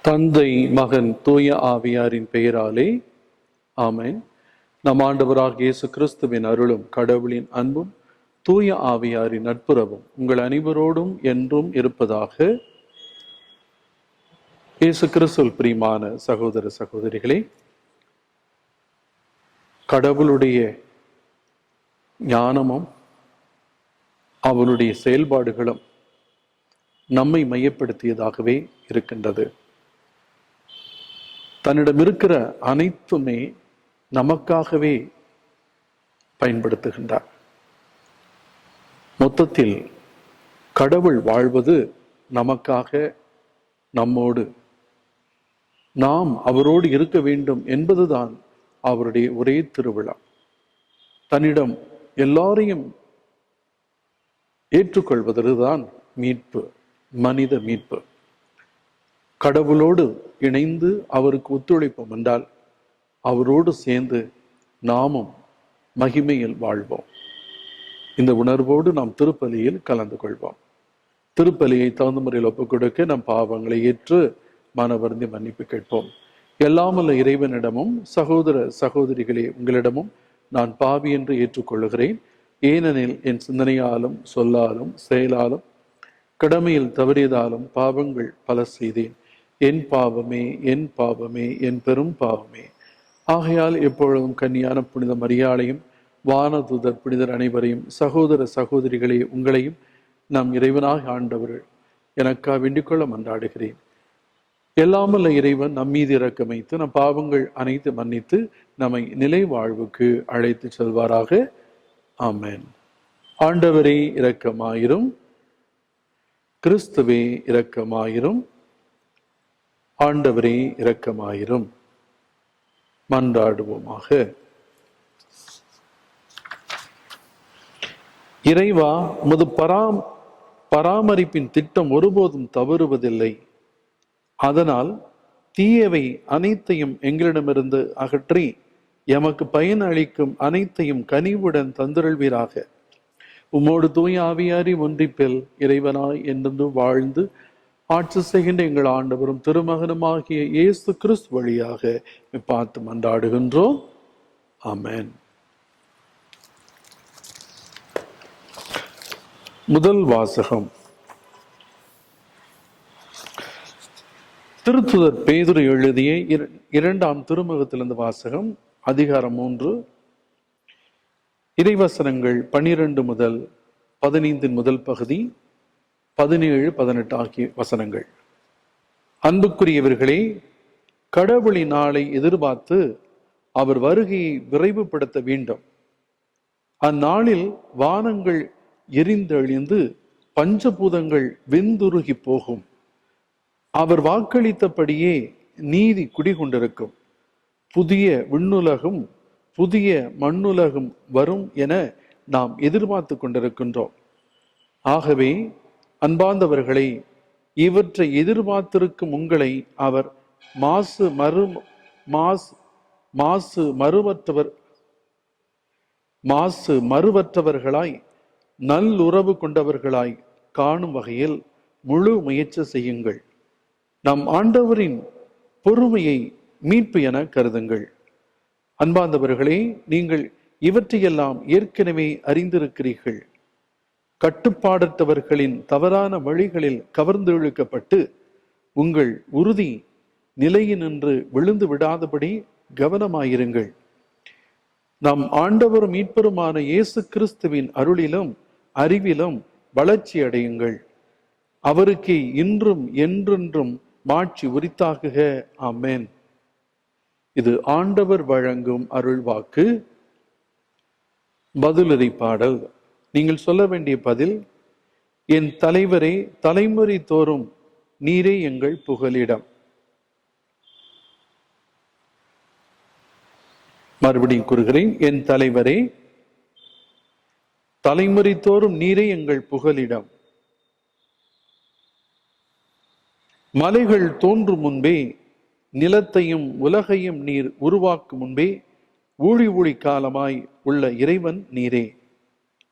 தந்தை, மகன், தூய ஆவியாரின் பெயராலே ஆமென். நம் ஆண்டவராகிய இயேசு கிறிஸ்துவின் அருளும் கடவுளின் அன்பும் தூய ஆவியாரின் நட்புறவும் உங்கள் அனைவரோடும் என்றும் இருப்பதாக. இயேசு கிறிஸ்துவில் பிரியமான சகோதர சகோதரிகளே, கடவுளுடைய ஞானமும் அவருடைய செயல்பாடுகளும் நம்மை மையப்படுத்தியதாகவே இருக்கின்றது. தன்னிடம் இருக்கிற அனைத்துமே நமக்காகவே பயன்படுத்துகின்றார். மொத்தத்தில் கடவுள் வாழ்வது நமக்காக, நம்மோடு, நாம் அவரோடு இருக்க வேண்டும் என்பதுதான் அவருடைய ஒரே திருவிழா. தன்னிடம் எல்லாரையும் ஏற்றுக்கொள்வதுதான் மீட்பு, மனித மீட்பு. கடவுளோடு இணைந்து அவருக்கு ஒத்துழைப்போம் என்றால் அவரோடு சேர்ந்து நாமும் மகிமையில் வாழ்வோம். இந்த உணர்வோடு நாம் திருப்பலியில் கலந்து கொள்வோம். திருப்பலியை தகுந்த முறையில் ஒப்புக் கொடுக்க நம் பாவங்களை ஏற்று மனவருந்தி மன்னிப்பு கேட்போம். எல்லாமல்ல இறைவனிடமும் சகோதர சகோதரிகளே, உங்களிடமும் நான் பாவி என்று ஏற்றுக்கொள்ளுகிறேன். ஏனெனில் என் சிந்தனையாலும் சொல்லாலும் செயலாலும் கடமையில் தவறியதாலும் பாவங்கள் பல செய்தேன். என் பாவமே, என் பாவமே, என் பெரும் பாவமே. ஆகையால் எப்பொழுதும் கன்னியான புனித மரியாளையும் வானதூதர் புனிதர் அனைவரையும் சகோதர சகோதரிகளே உங்களையும் நம் இறைவனாக ஆண்டவர் எனக்கா வேண்டிக்கொள்ள மன்றாடுகிறேன். எல்லாமல்ல இறைவன் நம் மீது இரக்கம் வைத்து நம் பாவங்கள் அனைத்து மன்னித்து நம்மை நிலை வாழ்வுக்கு அழைத்து செல்வாராக. ஆமென். ஆண்டவரே இரக்கமாயிரும். கிறிஸ்துவே இரக்கமாயிரும். ஆண்டவரே இரக்கமாயிரும். மன்றாடுவோமாக. இறைவா, உமது பராமரிப்பின் திட்டம் ஒருபோதும் தவறுவதில்லை. அதனால் தீயவை அனைத்தையும் எங்களிடமிருந்து அகற்றி எமக்கு பயன் அளிக்கும் அனைத்தையும் கனிவுடன் தந்திரள்வீராக. உம்மோடு தூய ஆவியாரி ஒன்றிப்பில் இறைவனாய் என்று வாழ்ந்து ஆட்சி செய்கின்ற எங்கள் ஆண்டவரும் திருமகனுமாகிய இயேசு கிறிஸ்து வழியாக பார்த்து மன்றாடுகின்றோம். ஆமென். முதல் வாசகம். திருத்துதர் பேதுரு எழுதிய இரண்டாம் திருமுகத்திலிருந்து வாசகம். அதிகாரம் 3, இறைவசனங்கள் 12 முதல் 15 முதல் பகுதி, 17, 18 ஆகிய வசனங்கள். அன்புக்குரியவர்களே, கடவுளின் நாளை எதிர்பார்த்து அவர் வருகையை விரைவுபடுத்த வேண்டும். அந்நாளில் வானங்கள் எரிந்தழிந்து பஞ்சபூதங்கள் வெந்துருகி போகும். அவர் வாக்களித்தபடியே நீதி குடிகொண்டிருக்கும். புதிய விண்ணுலகும் புதிய மண்ணுலகும் வரும் என நாம் எதிர்பார்த்து கொண்டிருக்கின்றோம். ஆகவே அன்பார்ந்தவர்களை, இவற்றை எதிர்பார்த்திருக்கும் உங்களை அவர் மாசு மறுவற்றவர்களாய் நல்லுறவு கொண்டவர்களாய் காணும் வகையில் முழு முயற்சி செய்யுங்கள். நம் ஆண்டவரின் பொறுமையை மீட்பு என கருதுங்கள். அன்பார்ந்தவர்களே, நீங்கள் இவற்றையெல்லாம் ஏற்கனவே அறிந்திருக்கிறீர்கள். கட்டுப்பாடற்றவர்களின் தவறான வழிகளில் கவர்ந்து இழுக்கப்பட்டு உங்கள் உறுதி நிலையினின்று விழுந்து விடாதபடி கவனமாயிருங்கள். நம் ஆண்டவரும் மீட்பருமான இயேசு கிறிஸ்துவின் அருளிலும் அறிவிலும் வளர்ச்சி அடையுங்கள். அவருக்கு இன்றும் என்றென்றும் மாட்சி உரித்தாகுக. ஆமென். இது ஆண்டவர் வழங்கும் அருள் வாக்கு. பதிலுரை பாடல். நீங்கள் சொல்ல வேண்டிய பதில்: என் தலைவரே, தலைமுறை தோறும் நீரே எங்கள் புகலிடம். மறுபடியும் கூறுகிறேன், என் தலைவரே, தலைமுறை தோறும் நீரே எங்கள் புகலிடம். மலைகள் தோன்றும் முன்பே, நிலத்தையும் உலகையும் நீர் உருவாக்கும் முன்பே ஊழி ஊழி காலமாய் உள்ள இறைவன் நீரே.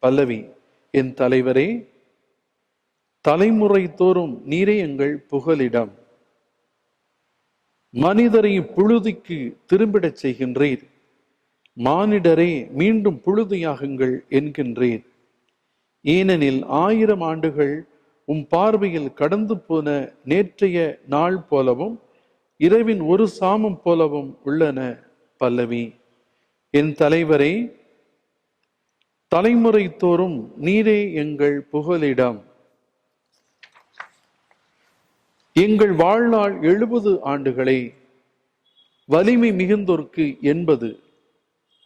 பல்லவி. என் தலைவரே, தலைமுறை தோறும் நீரே எங்கள் புகலிடம். மனிதரை புழுதிக்கு திரும்பிடச் செய்கின்றீர், மானிடரே மீண்டும் புழுதியாகுங்கள் என்கின்றீர். ஏனெனில் 1000 ஆண்டுகள் உம் பார்வையில் கடந்து போன நேற்றைய நாள் போலவும் இரவின் ஒரு சாமம் போலவும் உள்ளன. பல்லவி. என் தலைவரே, தலைமுறை தோறும் நீரே எங்கள் புகலிடம். எங்கள் வாழ்நாள் 70 ஆண்டுகளே, வலிமை மிகுந்தோர்க்கு 80,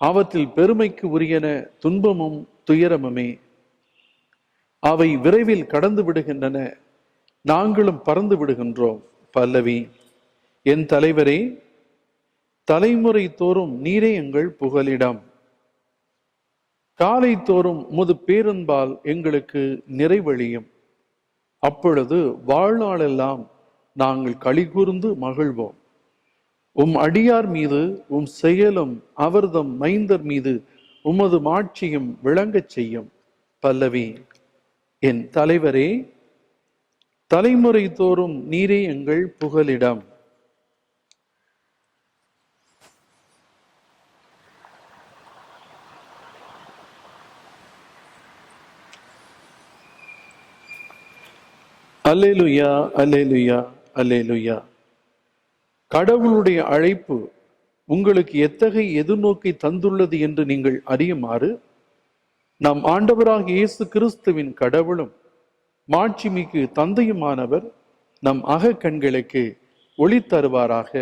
அவற்றில் பெருமைக்கு உரியன துன்பமும் துயரமுமே. அவை விரைவில் கடந்து விடுகின்றன, நாங்களும் பறந்து விடுகின்றோம். பல்லவி. என் தலைவரே, தலைமுறை தோறும் நீரே எங்கள் புகலிடம். காலை தோறும் உமது பேரன்பால் எங்களுக்கு நிறைவழியும். அப்பொழுது வாழ்நாளெல்லாம் நாங்கள் களிகூர்ந்து மகிழ்வோம். உம் அடியார் மீது உம் செயலும் அவர்தம் மைந்தர் மீது உமது மாட்சியும் விளங்கச் செய்யும். பல்லவி. என் தலைவரே, தலைமுறை தோறும் நீரே எங்கள் புகலிடம். அல்லேலுயா, அல்லேலுயா, அல்லேலுயா. கடவுளுடைய அழைப்பு உங்களுக்கு எத்தகைய எதிர்நோக்கை தந்துள்ளது என்று நீங்கள் அறியுமாறு நம் ஆண்டவராகிய இயேசு கிறிஸ்துவின் கடவுளும் மாட்சிமிகு தந்தையுமானவர் நம் அகக்கண்களுக்கு ஒளி தருவாராக.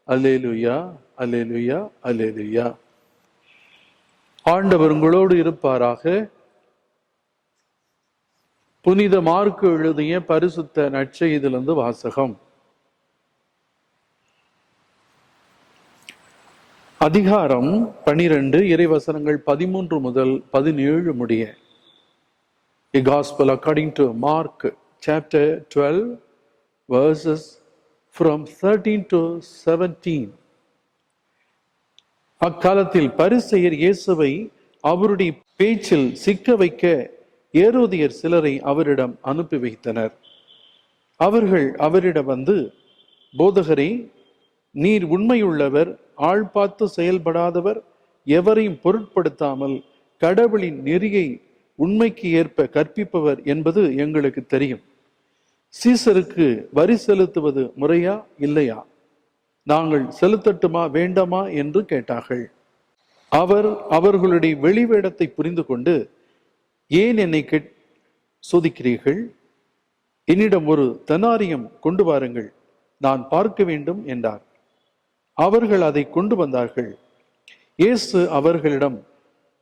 அல்லேலுயா, அல்லேலுயா, அல்லேலுயா. ஆண்டவர் உங்களோடு இருப்பாராக. புனித மார்க்கு எழுதிய பரிசுத்த நற்செய்தியிலிருந்து வாசகம். அதிகாரம் 12, இறைவசனங்கள் 13 முதல் 17 முடிய. A Gospel according to Mark, chapter 12, verses from 13 to 17. அக்காலத்தில் பரிசேயர் இயேசுவை அவருடைய பேச்சில் சிக்க வைக்க ஏரோதியர் சிலரை அவரிடம் அனுப்பி வைத்தனர். அவர்கள் அவரிடம் வந்து, போதகரே, நீர் உண்மையுள்ளவர், ஆள் பார்த்து செயல்படாதவர், எவரையும் பொருட்படுத்தாமல் கடவுளின் நெறியை உண்மைக்கு ஏற்ப கற்பிப்பவர் என்பது எங்களுக்கு தெரியும். சீசருக்கு வரி செலுத்துவது முறையா இல்லையா? நாங்கள் செலுத்தட்டுமா வேண்டாமா என்று கேட்டார்கள். அவர் அவர்களுடைய வெளிவேடத்தை புரிந்து கொண்டு, ஏன் என்னை சோதிக்கிறீர்கள்? என்னிடம் ஒரு தெனாரியம் கொண்டு வாருங்கள், நான் பார்க்க வேண்டும் என்றார். அவர்கள் அதை கொண்டு வந்தார்கள். இயேசு அவர்களிடம்,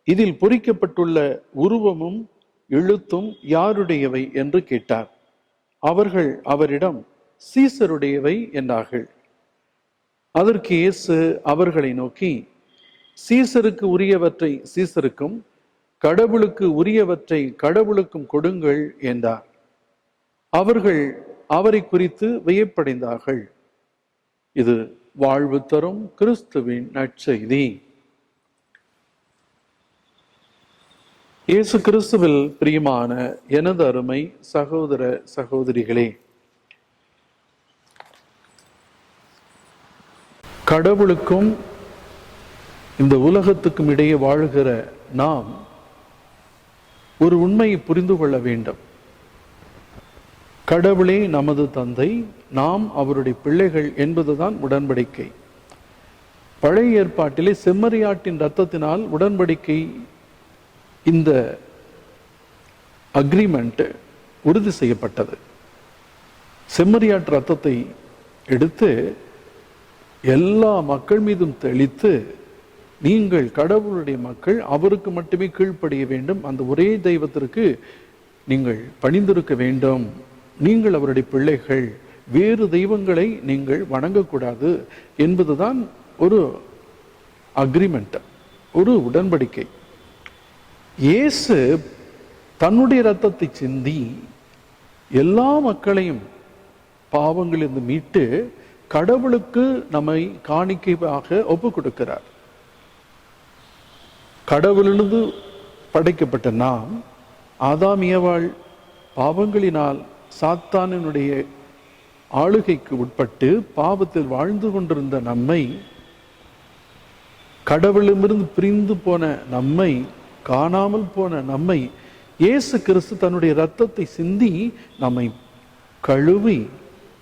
இதில் பொறிக்கப்பட்டுள்ள உருவமும் எழுத்தும் யாருடையவை என்று கேட்டார். அவர்கள் அவரிடம், சீசருடையவை என்றார்கள். அதற்கு இயேசு அவர்களை நோக்கி, சீசருக்கு உரியவற்றை சீசருக்கும் கடவுளுக்கு உரியவற்றை கடவுளுக்கும் கொடுங்கள் என்றார். அவர்கள் அவரை குறித்து வியப்படைந்தார்கள். இது வாழ்வு தரும் கிறிஸ்துவின் நற்செய்தி. இயேசு கிறிஸ்துவில் பிரியமான எனது அருமை சகோதர சகோதரிகளே, கடவுளுக்கும் இந்த உலகத்துக்கும் இடையே வாழ்கிற நாம் ஒரு உண்மையை புரிந்து கொள்ள வேண்டும். கடவுளே நமது தந்தை, நாம் அவருடைய பிள்ளைகள் என்பதுதான் உடன்படிக்கை. பழைய ஏற்பாட்டிலே செம்மறியாட்டின் இரத்தத்தினால் உடன்படிக்கை, இந்த அக்ரிமெண்ட் உறுதி செய்யப்பட்டது. செம்மறியாட்டு இரத்தத்தை எடுத்து எல்லா மக்கள் மீதும் தெளித்து, நீங்கள் கடவுளுடைய மக்கள், அவருக்கு மட்டுமே கீழ்ப்படிய வேண்டும், அந்த ஒரே தெய்வத்திற்கு நீங்கள் பணிந்திருக்க வேண்டும், நீங்கள் அவருடைய பிள்ளைகள், வேறு தெய்வங்களை நீங்கள் வணங்கக்கூடாது என்பதுதான் ஒரு அக்ரிமெண்ட், ஒரு உடன்படிக்கை. இயேசு தன்னுடைய இரத்தத்தை சிந்தி எல்லா மக்களையும் பாவங்களிலிருந்து மீட்டு கடவுளுக்கு நம்மை காணிக்கையாக ஒப்பு கொடுக்கிறார். கடவுளிலிருந்து படைக்கப்பட்ட நாம், ஆதாம் ஏவாள் பாவங்களினால் சாத்தானினுடைய ஆளுகைக்கு உட்பட்டு பாவத்தில் வாழ்ந்து கொண்டிருந்த நம்மை, கடவுளிடமிருந்து பிரிந்து போன நம்மை, காணாமல் போன நம்மை இயேசு கிறிஸ்து தன்னுடைய இரத்தத்தை சிந்தி நம்மை கழுவி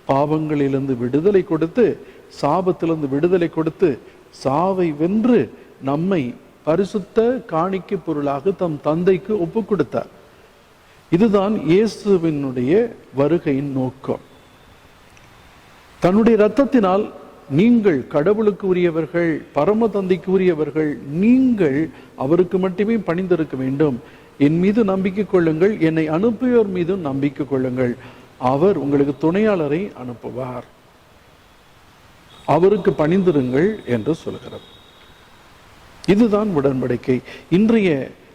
பாவங்களிலிருந்து விடுதலை கொடுத்து, சாபத்திலிருந்து விடுதலை கொடுத்து, சாவை வென்று நம்மை பரிசுத்த காணிக்கை பொருளாக தம் தந்தைக்கு ஒப்பு கொடுத்தார். இதுதான் இயேசுவினுடைய வருகையின் நோக்கம். தன்னுடைய இரத்தத்தினால் நீங்கள் கடவுளுக்கு உரியவர்கள், பரம தந்தைக்கு உரியவர்கள், நீங்கள் அவருக்கு மட்டுமே பணிந்திருக்க வேண்டும். என் மீது நம்பிக்கை கொள்ளுங்கள், என்னை அனுப்பியோர் மீதும் நம்பிக்கை கொள்ளுங்கள், அவர் உங்களுக்கு துணையாளரை அனுப்புவார், அவருக்கு பணிந்திருங்கள் என்று சொல்கிறார். இதுதான் உடன்படிக்கை. இன்றைய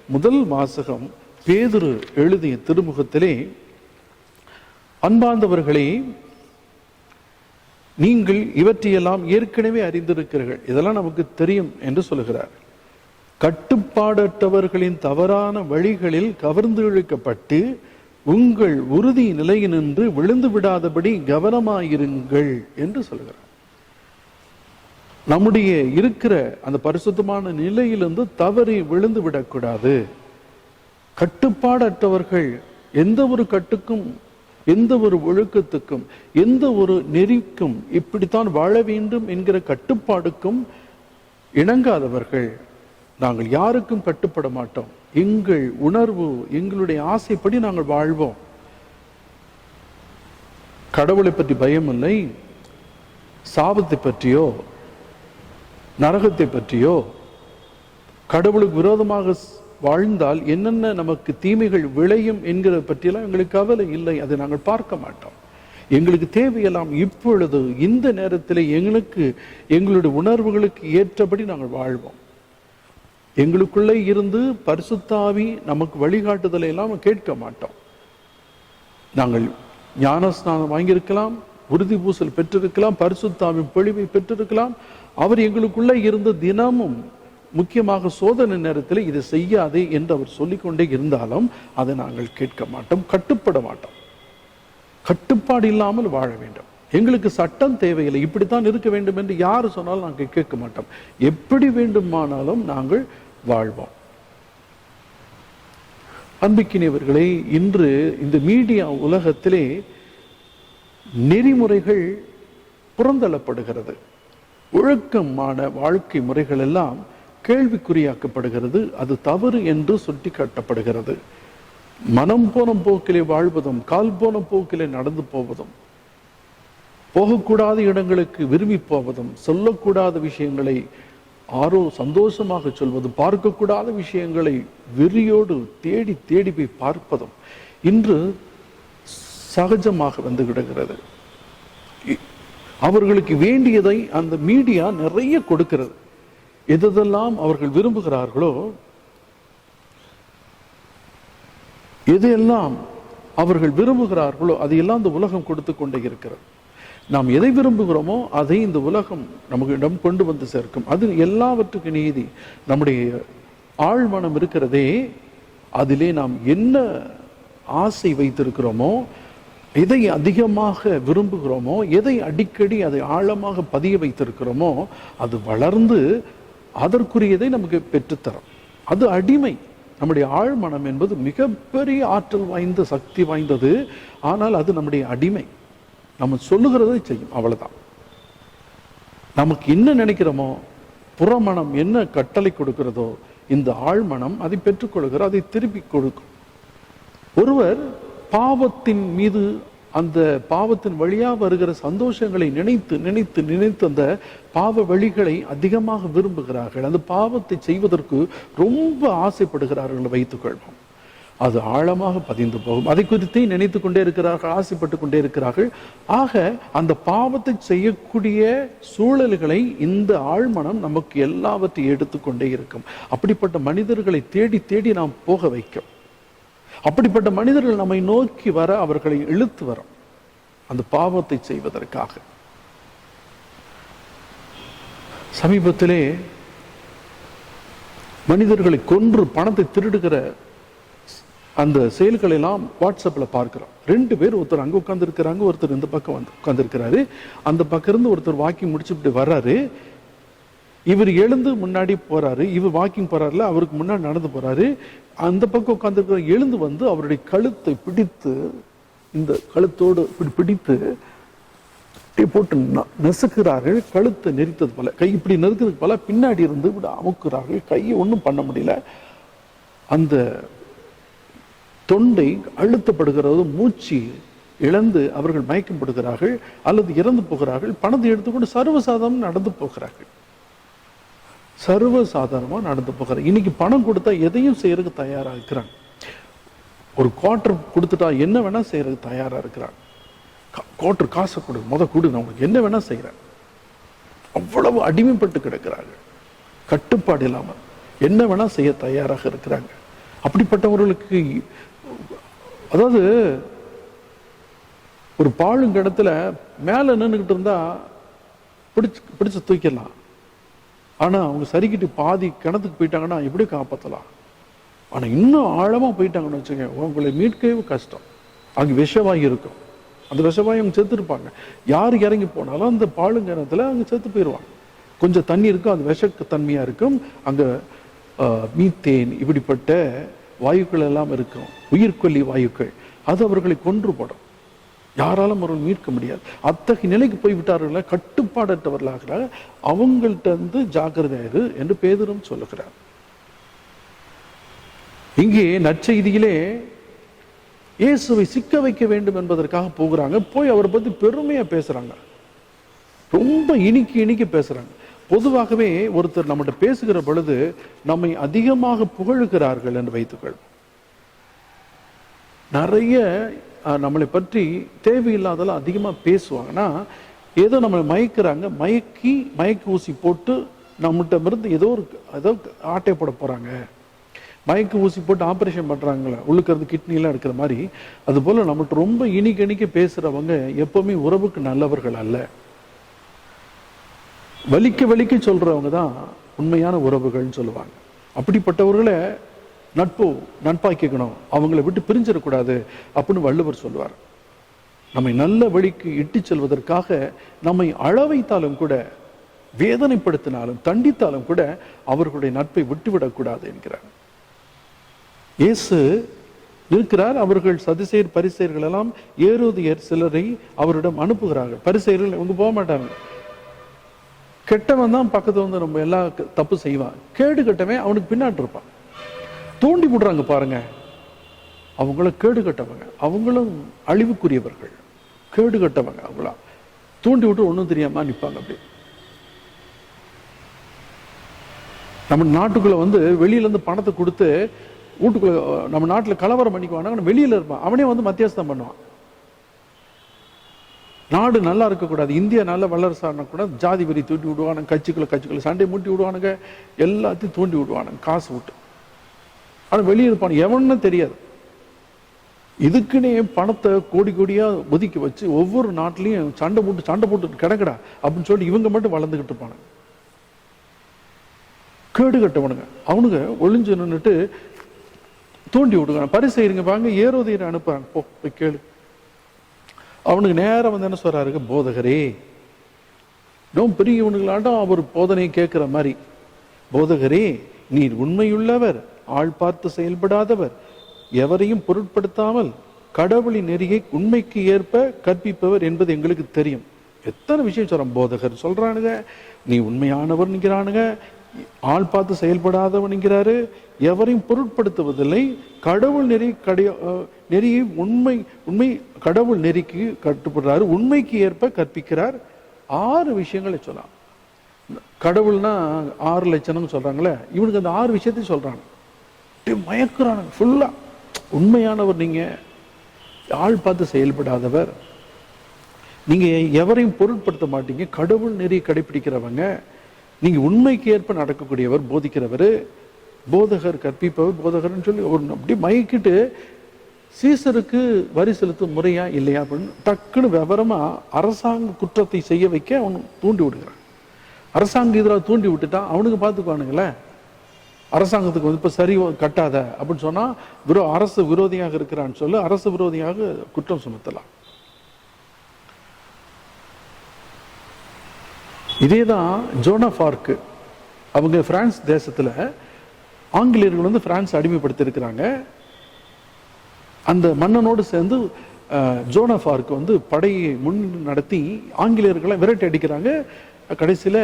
முதல் வாசகம் பேதுரு எழுதிய திருமுகத்திலே, அன்பார்ந்தவர்களே, நீங்கள் இவற்றையெல்லாம் ஏற்கனவே அறிந்திருக்கிறீர்கள், இதெல்லாம் நமக்கு தெரியும் என்று சொல்கிறார். கட்டுப்பாடற்றவர்களின் தவறான வழிகளில் கவர்ந்து இழுக்கப்பட்டு உங்கள் உறுதி நிலையினின்று விழுந்து விடாதபடி கவனமாயிருங்கள் என்று சொல்கிறார். நம்முடைய இருக்கிற அந்த பரிசுத்தமான நிலையிலிருந்து தவறி விழுந்து விடக்கூடாது. கட்டுப்பாடற்றவர்கள் எந்த ஒரு கட்டுக்கும், எந்த ஒரு ஒழுக்கத்துக்கும், எந்த ஒரு நெறிக்கும், இப்படித்தான் வாழ வேண்டும் என்கிற கட்டுப்பாடுக்கும் இணங்காதவர்கள். நாங்கள் யாருக்கும் கட்டுப்பட மாட்டோம். எங்கள் உணர்வு, எங்களுடைய ஆசைப்படி நாங்கள் வாழ்வோம். கடவுளை பற்றி பயம் இல்லை, சாபத்தை பற்றியோ நரகத்தை பற்றியோ, கடவுளுக்கு விரோதமாக வாழ்ந்தால் என்னென்ன நமக்கு தீமைகள் விளையும் என்கிறத பற்றியெல்லாம் எங்களுக்கு கவலை இல்லை. அதை நாங்கள் பார்க்க மாட்டோம். எங்களுக்கு தேவையெல்லாம் இப்பொழுது இந்த நேரத்தில் எங்களுக்கு எங்களுடைய உணர்வுகளுக்கு ஏற்றபடி நாங்கள் வாழ்வோம். எங்களுக்குள்ளே இருந்து பரிசுத்த ஆவி நமக்கு வழிகாட்டுதலை எல்லாம் கேட்க மாட்டோம். நாங்கள் ஞானஸ்நானம் வாங்கியிருக்கலாம், உறுதி பூசல் பெற்றிருக்கலாம், பரிசுத்த ஆவியின் பொழிவை பெற்றிருக்கலாம். அவர் எங்களுக்குள்ளே இருந்து தினமும், முக்கியமாக சோதனை நேரத்தில் இதை செய்யாதே என்று அவர் சொல்லிக்கொண்டே இருந்தாலும் அதை நாங்கள் கேட்க மாட்டோம், கட்டுப்பட மாட்டோம். கட்டுப்பாடு இல்லாமல் வாழ வேண்டும். எங்களுக்கு சட்டம் தேவையில்லை, இப்படித்தான் இருக்க வேண்டும் என்று யார் சொன்னாலும் நாங்கள் கேட்க மாட்டோம். எப்படி வேண்டுமானாலும் நாங்கள் வாழ்வோம். அன்பிக்கினியவர்களே, இன்று இந்த மீடியா உலகத்திலே நெறிமுறைகள் புறந்தள்ளப்படுகிறது. ஒழுக்கமான வாழ்க்கை முறைகள் எல்லாம் கேள்விக்குறியாக்கப்படுகிறது. அது தவறு என்று சுட்டி காட்டப்படுகிறது. மனம் போன போக்கிலே வாழ்வதும், கால் போன போக்கிலே நடந்து போவதும், போகக்கூடாத இடங்களுக்கு விரும்பி போவதும், சொல்லக்கூடாத விஷயங்களை சந்தோஷமாக சொல்வதும், பார்க்கக்கூடாத விஷயங்களை வெறியோடு தேடி தேடி போய் பார்ப்பதும் இன்று சகஜமாக வந்து விடுகிறது. அவர்களுக்கு வேண்டியதை அந்த மீடியா நிறைய கொடுக்கிறது. எதெல்லாம் அவர்கள் விரும்புகிறார்களோ, எதையெல்லாம் அவர்கள் விரும்புகிறார்களோ அதையெல்லாம் இந்த உலகம் கொடுத்து கொண்டே இருக்கிறது. நாம் எதை விரும்புகிறோமோ அதை இந்த உலகம் நமக்கு கொண்டு வந்து சேர்க்கும். அது எல்லாவற்றுக்கும் நீதி. நம்முடைய ஆழ்மனம் இருக்கிறதே, அதிலே நாம் என்ன ஆசை வைத்திருக்கிறோமோ, எதை அதிகமாக விரும்புகிறோமோ, எதை அடிக்கடி அதை ஆழமாக பதிய வைத்திருக்கிறோமோ, அது வளர்ந்து அதற்குரியதை நமக்கு பெற்றுத்தரும். அது அடிமை. நம்முடைய ஆழ்மனம் என்பது மிகப்பெரிய ஆற்றல் வாய்ந்த, சக்தி வாய்ந்தது. ஆனால் அது நம்முடைய அடிமை. நம்ம சொல்லுகிறதை செய்யும், அவ்வளவுதான். நமக்கு என்ன நினைக்கிறோமோ, புறமனம் என்ன கட்டளை கொடுக்கிறதோ, இந்த ஆழ்மனம் அதை பெற்றுக்கொள்கிற, அதை திருப்பி கொடுக்கும். ஒருவர் பாவத்தின் மீது, அந்த பாவத்தின் வழியா வருகிற சந்தோஷங்களை நினைத்து நினைத்து நினைத்து அந்த பாவ வழிகளை அதிகமாக விரும்புகிறார்கள். அந்த பாவத்தை செய்வதற்கு ரொம்ப ஆசைப்படுகிறார்கள் வைத்துக் கொள்வோம். அது ஆழமாக பதிந்து போகும். அதை குறித்து நினைத்து கொண்டே இருக்கிறார்கள், ஆசைப்பட்டு கொண்டே இருக்கிறார்கள். ஆக அந்த பாவத்தை செய்யக்கூடிய சூழல்களை இந்த ஆழ்மனம் நமக்கு எல்லாவற்றையும் எடுத்துக்கொண்டே இருக்கும். அப்படிப்பட்ட மனிதர்களை தேடி தேடி நாம் போக வைக்கும். அப்படிப்பட்ட மனிதர்கள் நம்மை நோக்கி வர, அவர்களை இழுத்து வரும் அந்த பாவத்தை செய்வதற்காக. சமீபத்திலே மனிதர்களை கொன்று பணத்தை திருடுகிற அந்த செயல்களை எல்லாம் வாட்ஸ்அப்பில் பார்க்குறோம். 2 பேர், ஒருத்தர் அங்கே உட்காந்துருக்கிறாங்க, ஒருத்தர் இந்த பக்கம் வந்து உட்காந்துருக்கிறாரு. அந்த பக்கம் இருந்து ஒருத்தர் வாக்கிங் முடிச்சுட்டு வர்றாரு. இவர் எழுந்து முன்னாடி போறாரு, இவர் வாக்கிங் போறாருல, அவருக்கு முன்னாடி நடந்து போறாரு. அந்த பக்கம் உட்காந்துருக்கிற எழுந்து வந்து அவருடைய கழுத்தை பிடித்து, இந்த கழுத்தோடு பிடித்து போட்டு நெசுக்கிறார்கள். கழுத்தை நெரித்தது போல, கை இப்படி நெருக்கிறதுக்கு போல பின்னாடி இருந்து இப்படி அமுக்குறார்கள். கையை ஒன்றும் பண்ண முடியல. அந்த தொண்டை அழுத்தப்படுகிறது, மூச்சு இழந்து அவர்கள் மயக்கப்படுகிறார்கள் அல்லது இறந்து போகிறார்கள். பணத்தை எடுத்துக்கொண்டு சர்வசாதாரணம் நடந்து போகிறார்கள். சர்வசாதாரணமா நடந்து போகிறாங்க. இன்னைக்கு பணம் கொடுத்தா எதையும் செய்யறதுக்கு தயாரா இருக்கிறாங்க. ஒரு குவார்டர் கொடுத்துட்டா என்ன வேணா செய்யறதுக்கு தயாரா இருக்கிறாங்க. குவார்டர் காசை கொடு, கொடு, நான் உங்களுக்கு என்ன வேணா செய்யறேன். அவ்வளவு அடிமைப்பட்டு கிடக்கிறார்கள். கட்டுப்பாடு இல்லாமல் என்ன வேணா செய்ய தயாராக இருக்கிறாங்க. அப்படிப்பட்டவர்களுக்கு, அதாவது ஒரு பாழுங்கிடத்துல மேல நின்றுகிட்டு இருந்தா பிடிச்சு தூக்கிடலாம். ஆனா அவங்க சரிக்கிட்டு பாதி கிணத்துக்கு போயிட்டாங்கன்னா எப்படி காப்பாற்றலாம்? ஆனா இன்னும் ஆழமா போயிட்டாங்கன்னு வச்சுங்க, உங்களை மீட்கவே கஷ்டம். அங்க விஷவாயு இருக்கும். அந்த விஷவாயு அவங்க செத்து இருப்பாங்க. யாரு இறங்கி போனாலும் அந்த பாழுங்கிணத்துல அவங்க செத்து போயிடுவாங்க. கொஞ்சம் தண்ணி இருக்கும், அது விஷத்தன்மையா இருக்கும். அங்க மீத்தேன் இப்படிப்பட்ட வாயுக்கள் எல்லாம் இருக்கும், உயிர்கொல்லி வாயுக்கள். அது அவர்களை கொன்று போடும். யாராலும் அவர்கள் மீட்க முடியாது. அத்தகைய நிலைக்கு போய்விட்டார்கள், கட்டுப்பாடற்றவர்களாக. அவங்கள்ட்ட இருந்து ஜாக்கிரதையாயிரு என்று பேதுரும் சொல்லுகிறார். இங்கே நற்செய்தியிலே இயேசுவை சிக்க வைக்க வேண்டும் என்பதற்காக போகிறாங்க. போய் அவரை பத்தி பெருமையா பேசுறாங்க, ரொம்ப இனிக்கி பேசுறாங்க. பொதுவாகவே ஒருத்தர் நம்மகிட்ட பேசுகிற பொழுது நம்மை அதிகமாக புகழுகிறார்கள் என்று வைத்துக்கள். நிறைய நம்மளை பற்றி தேவையில்லாதெல்லாம் அதிகமா பேசுவாங்கன்னா, ஏதோ நம்மளை மயக்கிறாங்க, மயக்கி ஊசி போட்டு நம்மகிட்ட இருந்து ஏதோ ஆட்டை போட போறாங்க, மயக்க ஊசி போட்டு ஆப்ரேஷன் பண்றாங்களா, உள்ளுக்கிறது கிட்னி எல்லாம் எடுக்கிற மாதிரி. அது போல நம்மகிட்ட ரொம்ப இனிக்க பேசுறவங்க எப்பவுமே உறவுக்கு நல்லவர்கள் அல்ல. வலிக்க சொல்றவங்க தான் உண்மையான உறவுகள்னு சொல்லுவாங்க. அப்படிப்பட்டவர்களை நட்பாக்கிக்கணும், அவங்களை விட்டு பிரிஞ்சிடக்கூடாது அப்படின்னு வள்ளுவர் சொல்லுவார். நம்மை நல்ல வழிக்கு இட்டு செல்வதற்காக நம்மை அழ வைத்தாலும் கூட, வேதனைப்படுத்தினாலும் தண்டித்தாலும் கூட அவர்களுடைய நட்பை விட்டுவிடக்கூடாது என்கிறார். இயேசு இருக்கிறார். அவர்கள் சதுசேயர் பரிசேயர்கள் எல்லாம் ஏரோதியர் சிலரை அவரிடம் அனுப்புகிறார்கள். பரிசேயர்கள் இவங்க போக மாட்டாங்க. கெட்டவன் தான் பக்கத்துல வந்து நம்ம எல்லா தப்பு செய்வான். கேடு கட்டவன் அவனுக்கு பின்னாடி இருப்பான். தூண்டி விடுறாங்க பாருங்க, அவங்கள கேடு கட்டவங்க, அவங்களும் அழிவுக்குரியவர்கள், கேடு கட்டவங்க. அவங்களா தூண்டி விட்டு ஒன்றும் தெரியாம நிற்பாங்க. அப்படி நம்ம நாட்டுக்குள்ள வந்து வெளியில இருந்து பணத்தை கொடுத்து வீட்டுக்குள்ள நம்ம நாட்டில் கலவரம் பண்ணிக்குவாங்க, வெளியில இருப்பான். அவனே வந்து மத்தியஸ்தம் பண்ணுவான். நாடு நல்லா இருக்கக்கூடாது, இந்தியா நல்ல வல்லரசான கூட ஜாதி வெறி தூண்டி விடுவானுங்க, கட்சிக்குள்ள சண்டை மூட்டி விடுவானுங்க, எல்லாத்தையும் தூண்டி விடுவானுங்க காசு விட்டு. ஆனா வெளியே இருப்பானு எவன்னு தெரியாது. இதுக்குன்னே பணத்தை கோடியா ஒதுக்கி வச்சு ஒவ்வொரு நாட்டிலையும் சண்டை போட்டு கிடக்கடா அப்படின்னு சொல்லி இவங்க மட்டும் வளர்ந்துகிட்டு இருப்பானுங்க. கேடு கட்டவனுங்க. அவனுங்க ஒளிஞ்சு நின்றுட்டு தூண்டி விடுவாங்க. பரிசேயருங்க வாங்க, ஏரோதியரை அனுப்புறாங்க, போய் கேளு. அவனுக்கு நேரம் வந்து என்ன சொல்றாரு, போதகரே. இன்னும் பெரியவனுங்களாட்டம் அவர் போதனையை கேட்கிற மாதிரி, போதகரே நீர் உண்மையுள்ளவர், ஆள் பார்த்து செயல்படாதவர், எவரையும் பொருட்படுத்தாமல் கடவுளின் நெறியை உண்மைக்கு ஏற்ப கற்பிப்பவர் என்பது எங்களுக்கு தெரியும். எத்தனை விஷயம் சொல்றான் போதகர் சொல்றானுங்க. நீ உண்மையானவர் என்கிறானுங்க, ஆள் பார்த்து செயல்படாதவன் என்கிறாரு, எவரையும் பொருட்படுத்துவதில்லை, கடவுள் நெறியை உண்மை கடவுள் நெறிக்கு கட்டுப்படுறாரு, உண்மைக்கு ஏற்ப கற்பிக்கிறார். 6 விஷயங்களை சொல்லலாம். கடவுள்னா 6 லட்சணம் சொல்றாங்களே, இவனுக்கு அந்த 6 விஷயத்தையும் சொல்றாங்க. மயக்குறானுங்க ஃபுல்லா. உண்மையானவர் நீங்க, ஆள் பார்த்து செயல்படாதவர், நீங்க எவரையும் பொருட்படுத்த மாட்டீங்க, கடவுள் நெறி கடைபிடிக்கிறவங்க, நீங்க உண்மைக்கு ஏற்ப நடக்கக்கூடியவர், போதிக்கிறவர், போதகர் கற்பிப்பவர், போதகர்னு சொல்லி ஒரு அப்படியே மயக்கிட்டு சீசருக்கு வரி செலுத்தும் முறையா இல்லையா அப்படின்னு டக்குன்னு விவரமா அரசாங்க குற்றத்தை செய்ய வைக்க அவனு தூண்டி விடுகிறான். அரசாங்க எதிராக தூண்டி விட்டுட்டான், அவனுக்கு பார்த்துக்குவானுங்களே. அரசாங்கத்துக்கு வந்து இப்ப சரி கட்டாத அப்படின்னு சொன்னா அரசு விரோதியாக இருக்கிறான்னு சொல்லி அரசு விரோதியாக குற்றம் சுமத்தலாம். இதேதான் ஜோன் ஆஃப் ஆர்க். அவங்க பிரான்ஸ் தேசத்துல ஆங்கிலேயர்கள் வந்து பிரான்ஸ் அடிமைப்படுத்தி இருக்கிறாங்க. அந்த மன்னனோடு சேர்ந்து ஜோன் ஆஃப் ஆர்க் வந்து படையை முன் நடத்தி ஆங்கிலேயர்களை விரட்டி அடிக்கிறாங்க. கடைசியில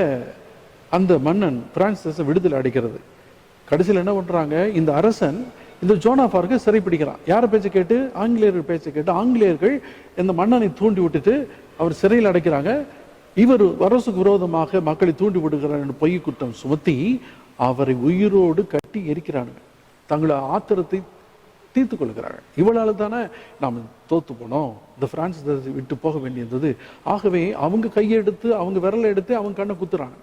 அந்த மன்னன் பிரான்ஸ் தேசம் விடுதலை அடிக்கிறது. கடைசியில் என்ன பண்றாங்க, இந்த அரசன் இந்த ஜோன் ஆஃப் ஆர்க்கை சிறைப்பிடிக்கிறான். யாரை பேச்சை கேட்டு? ஆங்கிலேயர்கள் பேச்சை கேட்டு. ஆங்கிலேயர்கள் இந்த மன்னனை தூண்டி விட்டுட்டு அவர் சிறையில் அடைக்கிறாங்க. இவர் அரசுக்கு விரோதமாக மக்களை தூண்டி விடுகிறார் என்று பொய் குற்றம் சுமத்தி அவரை உயிரோடு கட்டி எரிக்கிறாங்க. தங்களை ஆத்திரத்தை தீர்த்து கொள்கிறார்கள். இவளால் தானே நாம் தோத்து போனோம், இந்த பிரான்ஸ் விட்டு போக வேண்டியிருந்தது. ஆகவே அவங்க கையெடுத்து அவங்க விரலை எடுத்து அவங்க கண்ணை குத்துறாங்க.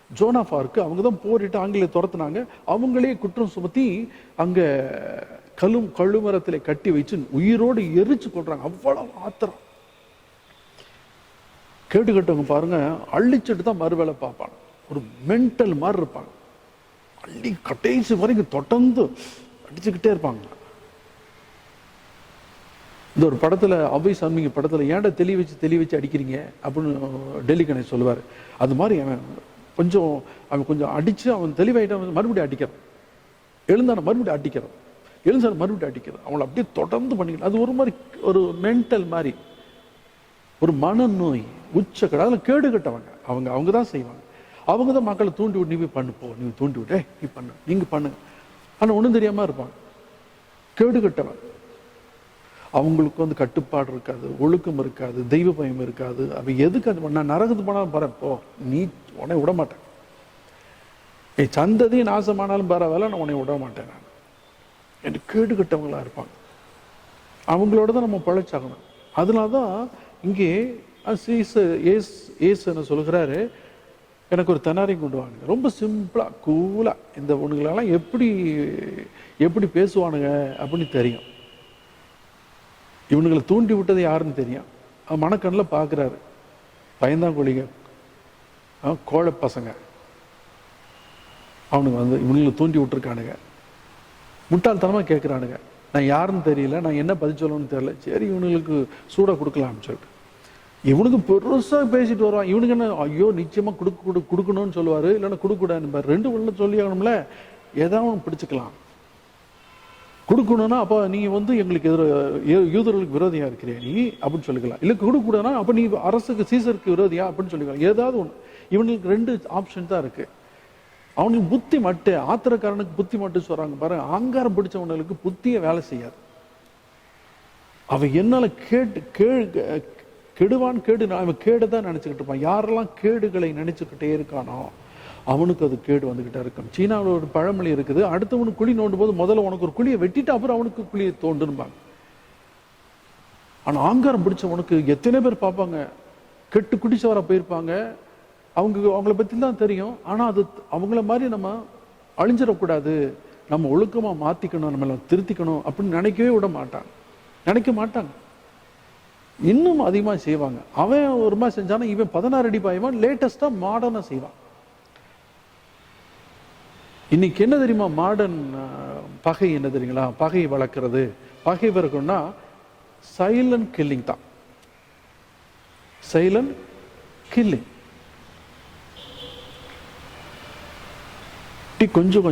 ஜோன் ஆஃப் ஆர்க் அவங்க தான் போரிட்டு ஆங்கிலேய துரத்துனாங்க. அவங்களே குற்றம் சுமத்தி அங்க கழுமரத்திலே கட்டி வச்சு உயிரோடு எரிச்சு கொள்றாங்க. அவ்வளவு ஆத்திரம். கேட்டுக்கிட்டவங்க பாருங்க, அள்ளிச்சுட்டு தான் மறுவேளை பார்ப்பாங்க. ஒரு மென்டல் மாதிரி இருப்பாங்க. அள்ளி கடைசி வரைக்கும் தொடர்ந்து அடிச்சுக்கிட்டே இருப்பாங்க. இந்த ஒரு படத்துல அபை சண்முகி படத்துல ஏன்டா தெளி வச்சு அடிக்கிறீங்க அப்படின்னு டெல்லி கணேஷ் சொல்லுவாரு. அது மாதிரி அவன் கொஞ்சம் அடிச்சு அவன் தெளிவாயிட்டான், மறுபடியும் அடிக்கிறான். எழுந்தான மறுபடியும் அடிக்கிறான், எழுந்தான மறுபடியும் அடிக்கிறான். அவங்களை அப்படியே தொடர்ந்து பண்ணிக்கலாம். அது ஒரு மாதிரி ஒரு மென்டல் மாதிரி, ஒரு மனநோய் உச்சக்கடை. அதில் கேடு கட்டவங்க அவங்க தான் செய்வாங்க. அவங்க தான் மக்களை தூண்டி விட்டு நீ போய் பண்ணு, போ நீ தூண்டி விட்டு நீ பண்ணு, நீங்க பண்ணுங்க. ஆனால் ஒன்றும் தெரியாம இருப்பாங்க. கேடு கட்டவன். அவங்களுக்கு வந்து கட்டுப்பாடு இருக்காது, ஒழுக்கம் இருக்காது, தெய்வ பயம் இருக்காது. அவ எதுக்கு அது நான் நரகத்துக்கு போனாலும் பரப்போ நீ உன்னை விட மாட்டேன், நீ சந்ததியும் நாசமானாலும் பரவாயில்ல, நான் உன்னை விட மாட்டேன் நான் என்று கேடு கட்டவங்களா இருப்பாங்க. அவங்களோட தான் நம்ம பழைச்சாகணும். அதனால்தான் இங்கே ஏசு என்ன சொல்கிறாரு, எனக்கு ஒரு தெனாரி கொண்டு வாங்க. ரொம்ப சிம்பிளா கூலா இந்த பொண்ணுங்களெல்லாம் எப்படி பேசுவானுங்க அப்படின்னு தெரியும். இவனுங்களை தூண்டி விட்டது யாருன்னு தெரியும். மனக்கண்ணில் பார்க்குறாரு. பயந்தாங்கொழிங்க கோழ பசங்க அவனுங்க வந்து இவனுங்களை தூண்டி விட்டுருக்கானுங்க. முட்டாள்தனமாக கேட்குறானுங்க. நான் யாருன்னு தெரியல, நான் என்ன பதில் சொல்லணும்னு தெரியல. சரி இவனுங்களுக்கு சூடாக கொடுக்கலாம்னு சொல்லிட்டு இவனுக்கு பெருசாக பேசிட்டு வருவான். இவனுக்கு என்ன, ஐயோ நிச்சயமாக கொடுக்கணும்னு சொல்லுவார், இல்லைன்னா கொடுக்கூடாதுன்னு. ரெண்டு ஒன்று சொல்லி ஆகணும்ல, ஏதாவது பிடிச்சிக்கலாம். கொடுக்கணும்னா அப்போ நீ வந்து எங்களுக்கு யூதர்களுக்கு விரோதியா இருக்கிறியா நீ அப்படின்னு சொல்லிக்கலாம். இல்லை கொடுக்கூடாதுன்னா அப்போ நீ அரசுக்கு சீசருக்கு விரோதியா அப்படின்னு சொல்லிக்கலாம். ஏதாவது ஒன்று. இவனுக்கு ரெண்டு ஆப்ஷன் தான் இருக்கு. அவனுக்கு புத்தி மட்டு, ஆத்திரக்காரனுக்கு புத்தி மட்டும் சொல்றாங்க பாருங்க. ஆங்காரம் பிடிச்சவனுக்கு புத்திய வேலை செய்யாது. அவன் என்னால கெடுவான் அவன் கேடு தான் நினைச்சுக்கிட்டு இருப்பான். யாரெல்லாம் கேடுகளை நினைச்சுக்கிட்டே இருக்கானோ அவனுக்கு அது கேடு வந்துகிட்டே இருக்கும். சீனாவில் ஒரு பழமொழி இருக்குது, அடுத்தவனுக்கு குழி நோண்டும் போது முதல்ல உனக்கு ஒரு குழியை வெட்டிட்டு அப்புறம் அவனுக்கு குழியை தோண்டுன்பாங்க. ஆனா ஆங்காரம் பிடிச்சவனுக்கு எத்தனை பேர் பார்ப்பாங்க, கெட்டு குடிச்சவரா போயிருப்பாங்க. அவங்கள பத்தி தான் தெரியும். ஆனா அது அவங்கள மாதிரி நம்ம அழிஞ்சிடக்கூடாது, நம்ம ஒழுக்கமா மாத்திக்கணும், நம்ம திருத்திக்கணும் அப்படின்னு நினைக்க மாட்டாங்க. இன்னும் அதிகமா செய்வாங்க. அவன் ஒரு மாதிரி செஞ்சானா இவன் 16 அடி பாய்வான், லேட்டஸ்டா மாடர்னா செய்வான். இன்னைக்கு என்ன தெரியுமா மாடர்ன் பகை என்ன தெரியுங்களா? பகையை வளர்க்கறது, பகை வளர்க்கணும்னா சைலண்ட் கில்லிங் தான். Silent killing. கொஞ்சம்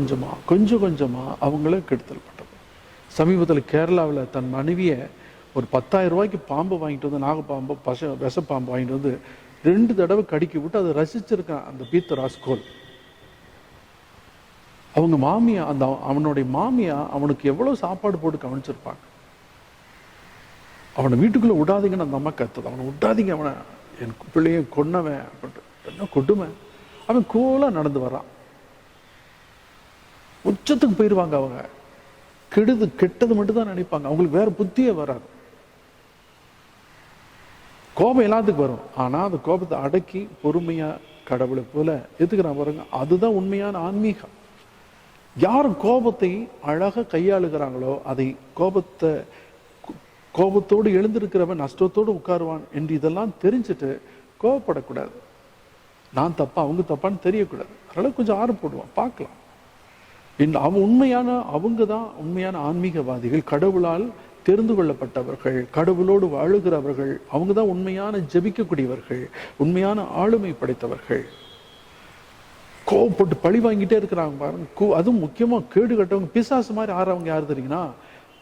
கொஞ்சமா அவங்கள கெடுத்தல் பண்றது. சமீபத்தில் கேரளாவில் தன் மனைவிய ஒரு 10,000 ரூபாய்க்கு பாம்பு வாங்கிட்டு வந்து, நாகப்பாம்பு விஷப்பாம்பு வாங்கிட்டு வந்து 2 தடவை கடிக்க விட்டு அதை ரசிச்சிருக்கான் அந்த பீத்தர் ராஸ்கோல். அவங்க மாமியா, அவனுடைய மாமியா அவனுக்கு எவ்வளவு சாப்பாடு போட்டு கவனிச்சிருப்பாங்க. அவனை வீட்டுக்குள்ள விடாதீங்கன்னு அந்த அம்மா கத்துது. அவனை விடாதீங்க, அவனை என் பிள்ளைய கொன்னவன் அப்படின்ட்டு. என்ன கொடுமை. அவன் கூலா நடந்து வரான். உச்சத்துக்கு போயிருவாங்க அவங்க. கெட்டது மட்டும் தான் நினைப்பாங்க. அவங்களுக்கு வேற புத்தியே வராது. கோபம் எல்லாத்துக்கும் வரும். ஆனா அந்த கோபத்தை அடக்கி பொறுமையா கடவுளை போல எதுக்குறான் பாருங்க. அதுதான் உண்மையான ஆன்மீகம். யார் கோபத்தை அழகா கையாளுகிறாங்களோ அதை கோபத்தோடு எழுந்திருக்கிறவன் நஷ்டத்தோடு உட்காருவான் என்று இதெல்லாம் தெரிஞ்சுட்டு கோபப்படக்கூடாது. நான் தப்பா அவங்க தப்பான்னு தெரியக்கூடாது. அதனால கொஞ்சம் ஆறு போடுவான், பார்க்கலாம். அவங்க தான் உண்மையான ஆன்மீகவாதிகள், கடவுளால் தெரிந்து கொள்ளப்பட்டவர்கள், கடவுளோடு வாழுகிறவர்கள். அவங்க தான் உண்மையான ஜெபிக்கக்கூடியவர்கள், உண்மையான ஆளுமை படைத்தவர்கள். கோவப்பட்டு பழி வாங்கிட்டே இருக்கிறாங்க பாருங்க. அதுவும் முக்கியமா கேடு கட்டவங்க, பிசாசு மாதிரி ஆறவங்க யாரு தெரியுங்கன்னா,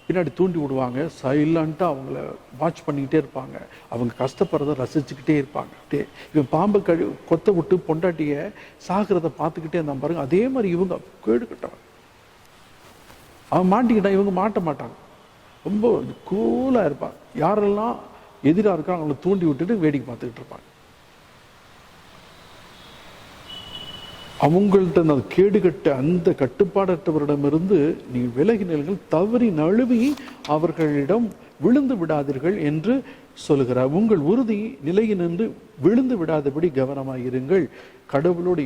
பின்னாடி தூண்டி விடுவாங்க, சைலண்டா அவங்கள வாட்ச் பண்ணிக்கிட்டே இருப்பாங்க. அவங்க கஷ்டப்படுறத ரசிச்சுக்கிட்டே இருப்பாங்க. இவன் பாம்பை கொத்த விட்டு பொண்டாட்டிய சாகிறத பார்த்துக்கிட்டே இருந்தான் பாருங்க. அதே மாதிரி இவங்க கேடு கட்டவன். அவன் மாட்டிக்கிட்டான், இவங்க மாட்ட மாட்டாங்க. ரொம்ப கூலா இருப்பாங்க. யாரெல்லாம் எதிராக இருக்காங்க அவங்கள தூண்டி விட்டுட்டு வேடிக்கை பார்த்துக்கிட்டு இருப்பாங்க. அவங்கள்ட்ட அந்த கேடுகட்ட அந்த கட்டுப்பாடற்றவரிடமிருந்து நீங்கள் விலகினீர்கள், தவறி நழுவி அவர்களிடம் விழுந்து விடாதீர்கள் என்று சொல்லுகிறார். உங்கள் உறுதி நிலையினின்று விழுந்து விடாதபடி கவனமாயிருங்கள். கடவுளோடு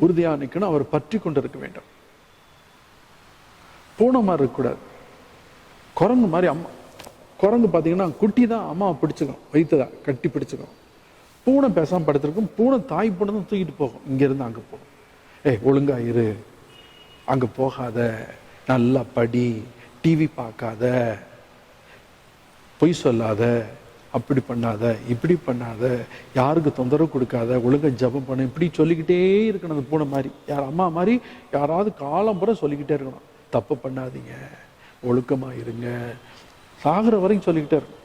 உறுதியாக நிற்கணும், அவர் பற்றி கொண்டிருக்க வேண்டும். பூனை மாதிரி இருக்கக்கூடாது, குரங்கு மாதிரி. குரங்கு பார்த்தீங்கன்னா குட்டி தான் அம்மாவை பிடிச்சிக்கும், வைத்ததா கட்டி பிடிச்சிக்கும். பூனை பேசாமல் படுத்திருக்கும். பூனை தாய் பூனை தான் தூக்கிட்டு போகும், இங்கேருந்து அங்கே போகும். ஒழுங்கா இரு, அங்கே போகாத, நல்லா படி, டிவி பார்க்காத, பொய் சொல்லாத, அப்படி பண்ணாத, இப்படி பண்ணாத, யாருக்கு தொந்தரவு கொடுக்காத, ஒழுங்கா ஜபம் பண்ண, இப்படி சொல்லிக்கிட்டே இருக்கணும். அந்த பூனை மாதிரி, அம்மா மாதிரி யாராவது காலம் பூரா சொல்லிக்கிட்டே இருக்கணும். தப்பு பண்ணாதீங்க, ஒழுக்கமா இருங்க, சாகிற வரைக்கும் சொல்லிக்கிட்டே இருக்கும்.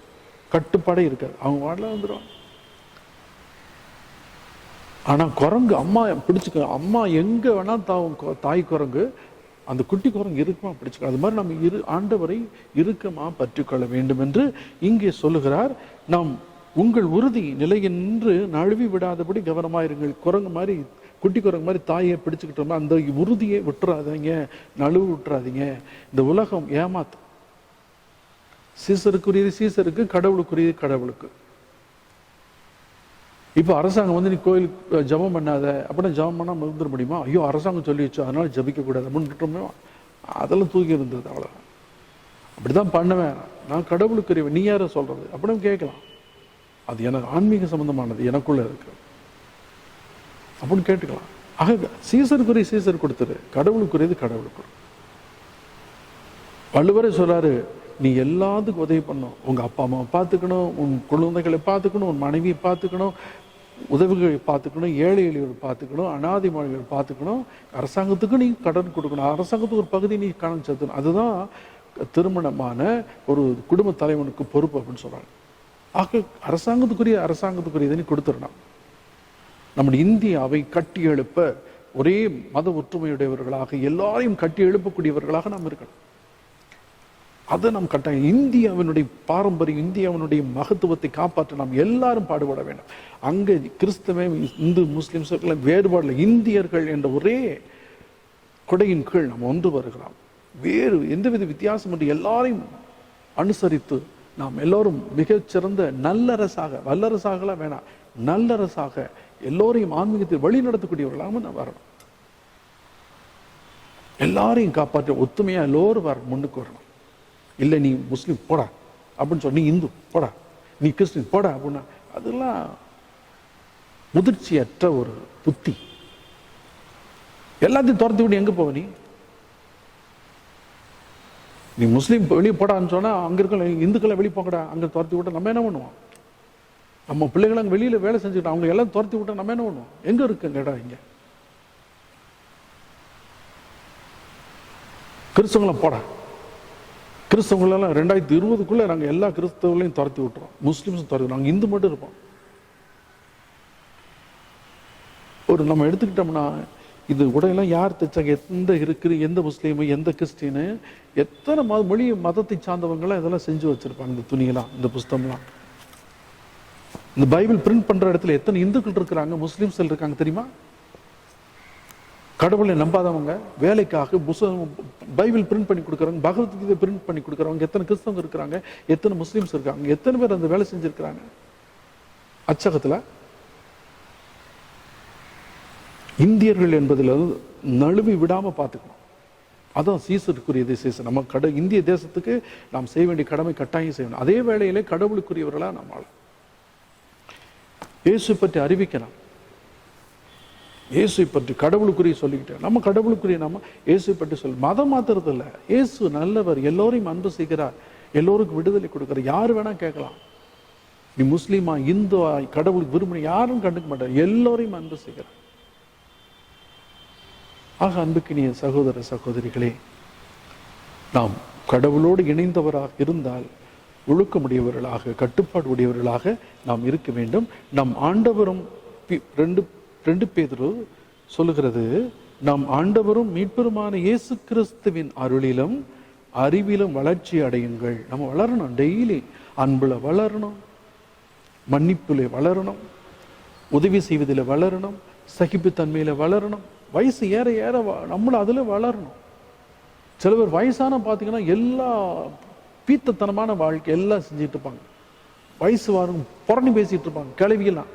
கட்டுப்பாடே இருக்காது, அவங்க வாடல வந்துடும். ஆனா குரங்கு அம்மா பிடிச்சுக்க, அம்மா எங்க வேணா தாய் குரங்கு, அந்த குட்டி குரங்கு இருக்குமா பிடிச்சுக்க. அது மாதிரி நம்ம ஆண்டவரை இறுக்கமா பற்றிக்கொள்ள வேண்டும் என்று இங்கே சொல்லுகிறார். நாம் உங்கள் உறுதி நிலையின்று நழுவி விடாதபடி கவனமாயிருங்கள். குரங்கு மாதிரி, குட்டி குரங்கு மாதிரி தாயை பிடிச்சுக்கிட்டோம்னா அந்த உறுதியை விட்டுறாதீங்க, நழுவு விட்டுறாதீங்க. இந்த உலகம் ஏமாத்து. சீசருக்குரியது சீசருக்கு, கடவுளுக்குரியது கடவுளுக்கு. இப்போ அரசாங்கம் நீ கோயிலுக்கு ஜபம் பண்ணாத அப்படின்னா ஜபம் பண்ணால் மறந்துட முடியுமா? ஐயோ அரசாங்கம் சொல்லி வச்சோம் அதனால ஜபிக்க கூடாது அப்படின்னு அதெல்லாம் தூக்கி இருந்தது. அவ்வளோதான். அப்படிதான் பண்ணுவேன் நான், கடவுளுக்குரியவன், நீ யார சொல்றது அப்படின்னு கேட்கலாம். அது எனக்கு ஆன்மீக சம்பந்தமானது, எனக்குள்ள இருக்கு அப்படின்னு கேட்டுக்கலாம். ஆக சீசருக்குரிய சீசர் கொடுத்துரு, கடவுளுக்குரியது கடவுளுக்கு. வள்ளுவரே சொல்றாரு, நீ எல்லாத்துக்கும் உதவி பண்ணணும். உங்க அப்பா அம்மாவை பார்த்துக்கணும், உன் குழந்தைகளை பார்த்துக்கணும், உன் மனைவியை பார்த்துக்கணும், உதவிகளை பார்த்துக்கணும், ஏழை எளியோடு பார்த்துக்கணும், அனாதை மொழிகளை பார்த்துக்கணும். அரசாங்கத்துக்கு நீ கடன் கொடுக்கணும், அரசாங்கத்துக்கு ஒரு பகுதி நீ கடன் செலுத்தணும். அதுதான் திருமணமான ஒரு குடும்ப தலைவனுக்கு பொறுப்பு அப்படின்னு சொல்றாங்க. ஆக அரசாங்கத்துக்குரிய நீ கொடுத்துடணும். நம்முடைய இந்தியாவை கட்டி எழுப்ப ஒரே மத ஒற்றுமையுடையவர்களாக, எல்லாரையும் கட்டி எழுப்பக்கூடியவர்களாக நாம் இருக்கணும். அதை நாம் கட்டாயம். இந்தியாவினுடைய பாரம்பரியம், இந்தியாவினுடைய மகத்துவத்தை காப்பாற்ற நாம் எல்லாரும் பாடுபட வேண்டும். அங்கே கிறிஸ்தவ, இந்து, முஸ்லிம்ஸ் வேறுபாடுல இந்தியர்கள் என்ற ஒரே கொடையின் கீழ் நாம் ஒன்று வருகிறோம். வேறு எந்தவித வித்தியாசம் என்று எல்லாரையும் அனுசரித்து நாம் எல்லோரும் மிகச்சிறந்த நல்லரசாக, வல்லரசாகலாம் வேணாம், நல்லரசாக எல்லோரையும் ஆன்மீகத்தில் வழி நடத்தக்கூடியவர்களாக நான் வரணும். எல்லாரையும் காப்பாற்ற ஒத்துமையா எல்லோரும் முன்னுக்கு வரணும். இல்லை நீ முஸ்லீம் போடா அப்படின்னு சொன்ன, நீ இந்து போடா, நீ கிறிஸ்டின் போடா அப்படின்னா அதெல்லாம் முதிர்ச்சியற்ற ஒரு புத்தி. எல்லாத்தையும் துரத்தி விட்டு எங்க போவ நீ முஸ்லீம் வெளியே போடான்னு சொன்னா அங்க இருக்க இந்துக்களை வெளியே போங்கடா, அங்க துரத்தி விட்டா நம்ம என்ன பண்ணுவோம்? நம்ம பிள்ளைகளை அங்கே வெளியில வேலை செஞ்சுக்கிட்டோம், அவங்க எல்லாம் துரத்தி விட்டா நம்ம என்ன பண்ணுவோம்? எங்க இருக்குங்க இடம்? இங்க கிறிஸ்தவங்களை போடா, கிறிஸ்தவங்களெல்லாம் 2020 நாங்கள் எல்லா கிறிஸ்தவங்களையும் துரத்தி விட்டுறோம், முஸ்லீம்ஸும் துரத்தி, நாங்கள் இந்து மட்டும் இருப்போம். ஒரு நம்ம எடுத்துக்கிட்டோம்னா இது உடையெல்லாம் யார் தைச்சாங்க, எந்த இருக்குது, எந்த முஸ்லீமு, எந்த கிறிஸ்டின்னு, எத்தனை மொழி மதத்தை சார்ந்தவங்களாம் இதெல்லாம் செஞ்சு வச்சிருப்பாங்க. இந்த துணியெல்லாம், இந்த புஸ்தகம்லாம். இந்த பைபிள் பிரிண்ட் பண்ற இடத்துல எத்தனை இந்துக்கள் இருக்கிறாங்க, முஸ்லீம்ஸ் இருக்காங்க தெரியுமா? கடவுளை நம்பாதவங்க வேலைக்காக பைபிள் பிரிண்ட் பண்ணி கொடுக்குறவங்க, பகவத்கீதை பிரிண்ட் பண்ணி கொடுக்குறவங்க எத்தனை கிறிஸ்தவங்க இருக்கிறாங்க, எத்தனை முஸ்லீம்ஸ் இருக்காங்க, எத்தனை பேர் அந்த வேலை செஞ்சிருக்கிறாங்க அச்சகத்துல. இந்தியர்கள் என்பதில் நழுவி விடாம பார்த்துக்கணும். அதான் சீசருக்குரியது. சீசர் நம்ம இந்திய தேசத்துக்கு நாம் செய்ய வேண்டிய கடமை கட்டாயம் செய்யணும். அதே வேளையிலே கடவுளுக்குரியவர்களா நம்மால் இயேசு பற்றி அறிவிக்கலாம். இயேசுவை பற்றி கடவுளுக்குரிய சொல்லிக்கிட்டேன். நம்ம கடவுளுக்குரிய நம்ம இயேசுவை பற்றி மதம் மாத்துறது இல்லை. இயேசு நல்லவர், எல்லோரையும் அன்பு செய்கிறார், எல்லோருக்கும் விடுதலை கொடுக்கிறார். யாரு வேணா கேட்கலாம், நீ முஸ்லீமா இந்துவா கடவுளுக்கு விரும்பின யாரும் கண்டுக்க மாட்டார், எல்லோரையும் அன்பு செய்கிறார். ஆக அன்புக்கினிய சகோதர சகோதரிகளே, நாம் கடவுளோடு இணைந்தவராக இருந்தால் ஒழுக்கமுடையவர்களாக கட்டுப்பாடு உடையவர்களாக நாம் இருக்க வேண்டும். நம் ஆண்டவரும் 2 பேதுரு சொல்லுகிறது, நாம் ஆண்டவரும் மீட்பெருமான இயேசு கிறிஸ்துவின் அருளிலும் அறிவிலும் வளர்ச்சி அடையுங்கள். நம்ம வளரணும், டெய்லி அன்புல வளரணும், மன்னிப்புல வளரணும், உதவி செய்வதில் வளரணும், சகிப்புத்தன்மையில வளரணும். வயசு ஏற ஏற நம்மளும் அதுல வளரணும். சில பேர் வயசான பார்த்தீங்கன்னா எல்லா பீத்தத்தனமான வாழ்க்கை எல்லாம் செஞ்சுட்டு இருப்பாங்க. வயசு வாரம் புறணி பேசிட்டு இருப்பாங்க. கிளவியெல்லாம்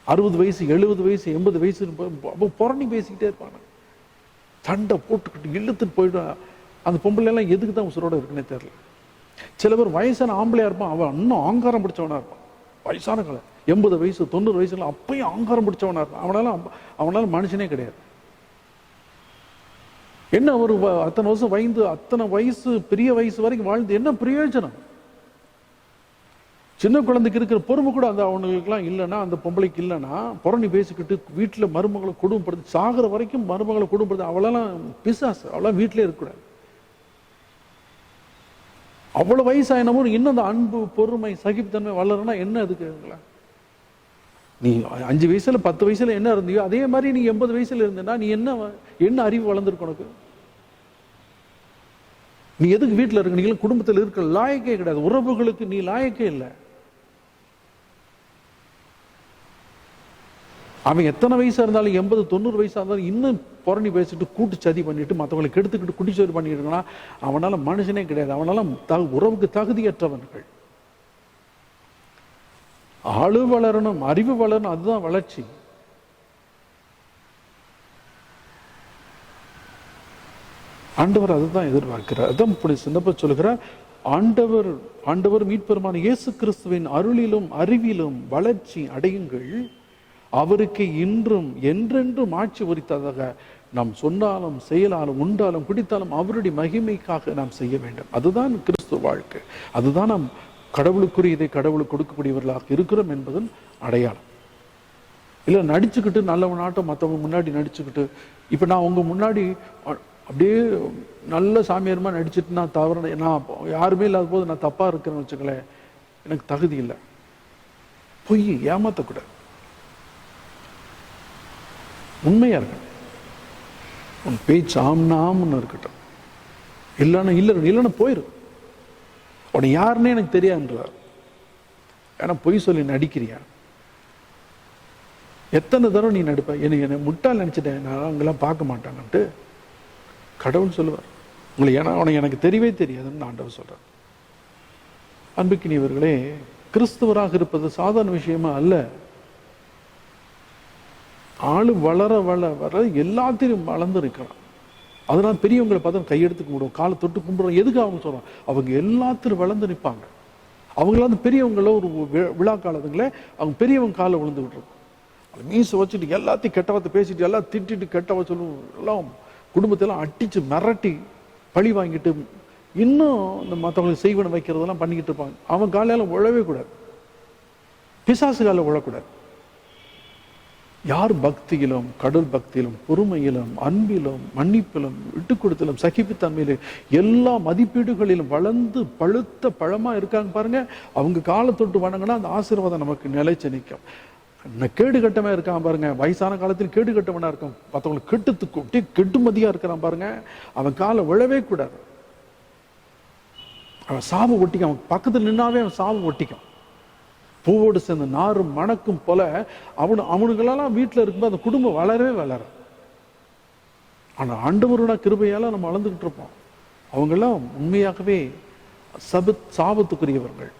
60 வயசு 70 வயசு 80 வயசு புறணி பேசிக்கிட்டே இருப்பாங்க. சண்டை போட்டுக்கிட்டு இழுத்துட்டு போயிடும். அந்த பொம்பளை எல்லாம் எதுக்கு தான் உசுரோட இருக்குன்னே தெரியல. சில பேர் வயசான ஆம்பளையா இருப்பான், அவன் இன்னும் ஆங்காரம் பிடிச்சவனா இருப்பான். வயசான காலம் 80 வயசு 90 வயசுல அப்பயும் ஆங்காரம் பிடிச்சவனா இருப்பான். அவனால மனுஷனே கிடையாது. என்ன ஒரு அத்தனை வருஷம் வயது, அத்தனை வயசு பெரிய வயசு வரைக்கும் வாழ்ந்து என்ன பிரயோஜனம்? சின்ன குழந்தைக்கு இருக்கிற பொறுமை கூட அந்த அவனுக்குலாம் இல்லைன்னா, அந்த பொம்பளைக்கு இல்லைன்னா, புறணி பேசிக்கிட்டு வீட்டில் மருமகளை குடும்பப்படுத்தி சாகிற வரைக்கும் மருமகளை குடும்பப்படுத்தி, அவளெல்லாம் பிசாசு, அவளாம் வீட்டிலே இருக்கக்கூடாது. அவ்வளவு வயசாயினமும் இன்னும் அந்த அன்பு பொறுமை சகிப்புத்தன்மை வளரனா என்ன அதுக்குங்களா? நீ 5 வயசுல 10 வயசுல என்ன இருந்தியோ அதே மாதிரி நீ 80 வயசுல இருந்தனா நீ என்ன அறிவு வளர்ந்துருக்கு உனக்கு? நீ எதுக்கு வீட்டில் இருக்க? நீங்களும் குடும்பத்தில் இருக்க லாயக்கே கிடையாது. உறவுகளுக்கு நீ லாயக்கே இல்லை. அவன் எத்தனை வயசா இருந்தாலும் 80 90 வயசா இருந்தாலும் இன்னும் புறணி பேசிட்டு கூட்டு சதி பண்ணிட்டு மற்றவங்களை கெடுத்துக்கிட்டு குடிச்சோறு பண்ணிட்டு இருக்கான். அவனால மனுஷனே கிடையாது. அவனால உறவுக்கு தகுதியற்றவன்கள். ஆளு வளரணும், அறிவு வளரணும், அதுதான் வளர்ச்சி. ஆண்டவர் அதுதான் எதிர்பார்க்கிறார். அதான் இப்படி சின்னப்ப சொல்லுகிறார், ஆண்டவர் மீட்பெருமான இயேசு கிறிஸ்துவின் அருளிலும் அறிவிலும் வளர்ச்சி அடையுங்கள், அவருக்கு இன்றும் என்றென்றும் ஆட்சி உரித்ததாக நாம் சொன்னாலும் செயலாலும் உண்டாலும் குடித்தாலும் அவருடைய மகிமைக்காக நாம் செய்ய வேண்டும். அதுதான் கிறிஸ்துவ வாழ்க்கை. அதுதான் நாம் கடவுளுக்குரியதை கடவுளுக்கு கொடுக்கக்கூடியவர்களாக இருக்கிறோம் என்பதன் அடையாளம். இல்லை நடிச்சுக்கிட்டு நல்லவனாட்டம் மற்றவங்க முன்னாடி நடிச்சுக்கிட்டு, இப்போ நான் உங்க முன்னாடி அப்படியே நல்ல சாமியாரமா நடிச்சுட்டு நான் தவறு, நான் யாருமே இல்லாத போது நான் தப்பா இருக்கிறேன்னு வச்சுக்கலேன், எனக்கு தகுதி இல்லை. பொய் ஏமாத்தக்கூடாது, உண்மையா இருக்கணும். உன் பேச்சு ஆம்னு இருக்கட்டும், இல்லைன்னா போயிடும். உன்னை யாருன்னே எனக்கு தெரியாதுன்றார். ஏன்னா பொய் சொல்லி நடிக்கிறியா? எத்தனை தடவை நீ நடிப்ப? என்னை முட்டாள் நினைச்சிட்டேன், நான் அங்கெல்லாம் பார்க்க மாட்டாங்கன்ட்டு கடவுள் சொல்லுவார் உங்களை. ஏன்னா உனக்கு எனக்கு தெரியவே தெரியாதுன்னு ஆண்டவர் சொல்றார். அன்புக்கினியவர்களே, கிறிஸ்துவராக இருப்பது சாதாரண விஷயமா அல்ல. ஆளு வளர வளர எல்லாத்திலும் வளர்ந்து இருக்கிறான். அதனால பெரியவங்களை பார்த்தா கையெடுத்து கும்பிடுவோம், காலை தொட்டு கும்பிடுவோம். எதுக்கு அவங்க சொல்றோம்? அவங்க எல்லாத்திலும் வளர்ந்து நிற்பாங்க. அவங்களாவது பெரியவங்கள ஒரு விழா காலத்துங்களே அவங்க பெரியவங்க காலை விழுந்து விட்டுருக்கும். மீசை வச்சுட்டு எல்லாத்தையும் கெட்டவத்தை பேசிட்டு எல்லாம் திட்டிட்டு கெட்டவ சொல்லுவோம். எல்லாம் குடும்பத்தெல்லாம் அடிச்சு மிரட்டி பழி வாங்கிட்டு இன்னும் இந்த மற்றவங்களுக்கு செய்வன வைக்கிறதெல்லாம் பண்ணிக்கிட்டு இருப்பாங்க. அவன் காலையால உழவே கூடாது, பிசாசு கால உழக்கூடாது. யார் பக்தியிலும் கடவுள் பக்தியிலும் பொறுமையிலும் அன்பிலும் மன்னிப்பிலும் விட்டு கொடுத்தலும் சகிப்புத்தன்மையிலும் எல்லா மதிப்பீடுகளிலும் வளர்ந்து பழுத்த பழமா இருக்காங்க பாருங்க, அவங்க காலை தொட்டு வணங்கினா அந்த ஆசீர்வாதம் நமக்கு நிலைச்சு நிற்கும். கேடு கட்டமா இருக்கான் பாருங்க, வயசான காலத்தில் கேடு கட்டவனா இருக்கும், மற்றவங்களுக்கு கெட்டுத்துக்கு கெட்டுமதியா இருக்கிறான் பாருங்க, அவன் காலை விழவே கூடாது. அவன் சாவு ஒட்டிக்கும், அவன் பக்கத்தில் நின்னாவே அவன் சாவு ஒட்டிக்கும். பூவோடு சேர்ந்த நாரும் மணக்கும் போல அவனுங்களெல்லாம் வீட்டில் இருக்கும்போது அந்த குடும்பம் வளரவே வளர. ஆனால் ஆண்டவரோட கிருபையால நம்ம வளர்ந்துக்கிட்டு இருப்போம். அவங்கெல்லாம் உண்மையாகவே சாபத்துக்குரியவர்கள்.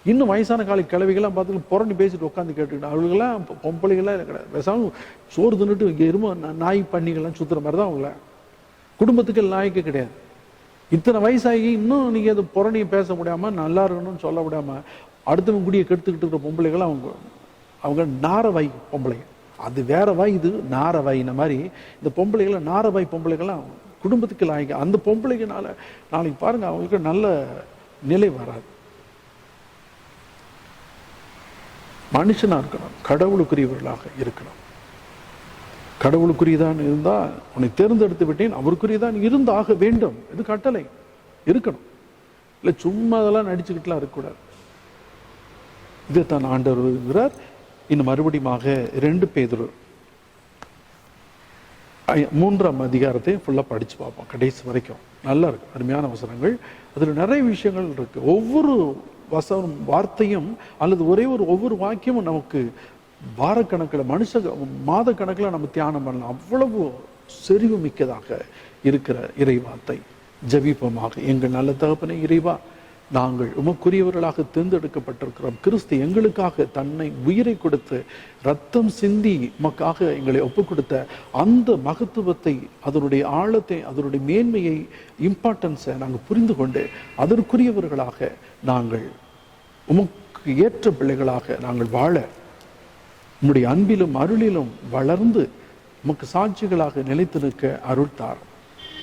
இன்னும் வயசான கால கிழவிகள்லாம் பார்த்துட்டு புறணி பேசிட்டு உட்காந்து கேட்டுக்கிட்டு, அவங்களுக்கெல்லாம் பொம்பளைகள்லாம் கிடையாது. பேசாமல் சோறு தின்னுட்டு இங்கே எரும நாய் பண்ணிகள்லாம் சுற்றுற மாதிரி தான் அவங்கள. குடும்பத்துக்கு நாய்க்கு கிடையாது. இத்தனை வயசாகி இன்னும் நீங்கள் அது புறணியை பேச முடியாமல் நல்லா இருக்கணும்னு சொல்ல முடியாமல் அடுத்தவங்க குடியை கெடுத்துக்கிட்டு இருக்கிற பொம்பளைகள் அவங்க நார வை பொம்பளைங்க. அது வேற வாய், இது நார வாய். இந்த மாதிரி இந்த பொம்பளைகளை, நாரவாய் பொம்பளைகள்லாம் குடும்பத்துக்கு லாய்க்க. அந்த பொம்பளைகளால நாளைக்கு பாருங்க அவங்களுக்கு நல்ல நிலை வராது. மனுஷனா இருக்கணும், கடவுளுக்குரியவர்களாக இருக்கணும். கடவுளுக்குரியதான் இருந்தால் உன்னை தேர்ந்தெடுத்து விட்டேன், அவருக்குரியதான் இருந்தாக வேண்டும். இது கட்டளை இருக்கணும். இல்லை சும்மா அதெல்லாம் நடிச்சுக்கிட்டுலாம் இருக்கக்கூடாது. இதைத்தான் ஆண்டவர் விரும்புகிறார். இன்னும் மறுபடியும் 2 பேதுரு 3ஆம் அதிகாரத்தை ஃபுல்லாக படித்து பார்ப்போம் கடைசி வரைக்கும். நல்லா இருக்கு, அருமையான வசனங்கள். அதில் நிறைய விஷயங்கள் இருக்கு. ஒவ்வொரு வார்த்தையும் அல்லது ஒவ்வொரு வாக்கியமும் நமக்கு வாரக்கணக்கில், மாத கணக்கில் நம்ம தியானம் பண்ணலாம். அவ்வளவு செறிவு மிக்கதாக இருக்கிற இறை வார்த்தை. ஜெபிப்போமாக. எங்கள் நல்ல தகப்பனே இறைவா, நாங்கள் உமக்குரியவர்களாக தேர்ந்தெடுக்கப்பட்டிருக்கிறோம். கிறிஸ்து எங்களுக்காக தன்னை உயிரை கொடுத்து ரத்தம் சிந்தி உமக்காக எங்களை ஒப்புக் கொடுத்த அந்த மகத்துவத்தை, அதனுடைய ஆழத்தை, அதனுடைய மேன்மையை, இம்பார்ட்டன்ஸை நாங்கள் புரிந்து கொண்டு அதற்குரியவர்களாக நாங்கள் உமக்கு ஏற்ற பிள்ளைகளாக நாங்கள் வாழ உம்முடைய அன்பிலும் அருளிலும் வளர்ந்து உமக்கு சாட்சிகளாக நிலைத்து நிற்க அருள்தார்.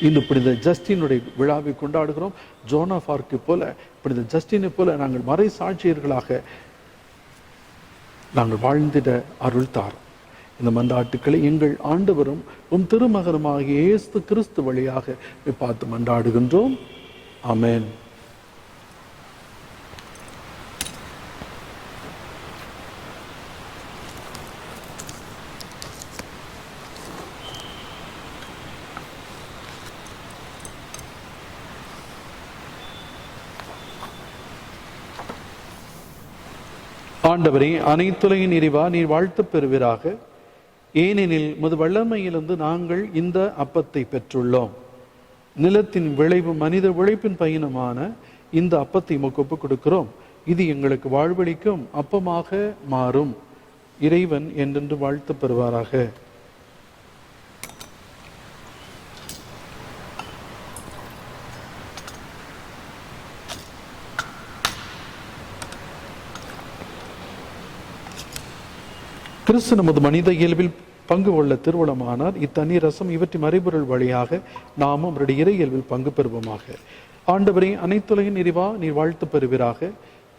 இன்று புனித ஜஸ்டினுடைய விழாவை கொண்டாடுகிறோம். ஜோன் ஆஃப் ஆர்க்கை போல, புனித ஜஸ்டினை போல நாங்கள் மறை சாட்சியர்களாக நாங்கள் வாழ்ந்திட அருள்தார். இந்த மன்றாட்டுக்களை எங்கள் ஆண்டவரும் உம் திருமகனுமாகிய இயேசு கிறிஸ்து வழியாக பார்த்து மன்றாடுகின்றோம். ஆமென். ஆண்டவரே, அனைத்துலகின் இறைவா, நீர் வாழ்த்து பெறுவீராக. ஏனெனில் முது வல்லமையிலிருந்து நாங்கள் இந்த அப்பத்தை பெற்றுள்ளோம். நிலத்தின் விளைவு, மனித உழைப்பின் பயணமான இந்த அப்பத்தை உமக்கு ஒப்புக் கொடுக்கிறோம். இது எங்களுக்கு வாழ்வளிக்கும் அப்பமாக மாறும். இறைவன் என்றென்று வாழ்த்து பெறுவாராக. கிறிஸ்து நமது மனித இயல்பில் பங்கு கொள்ள திருவுளமானார். இத்தண்ணீர் ரசம் இவற்றின் மறைபொருள் வழியாக நாமும் அவருடைய இறை இயல்பில் பங்கு பெறுவோமாக. ஆண்டவரே, அனைத்துலகின் இறைவா, நீர் வாழ்த்து பெறுவீராக.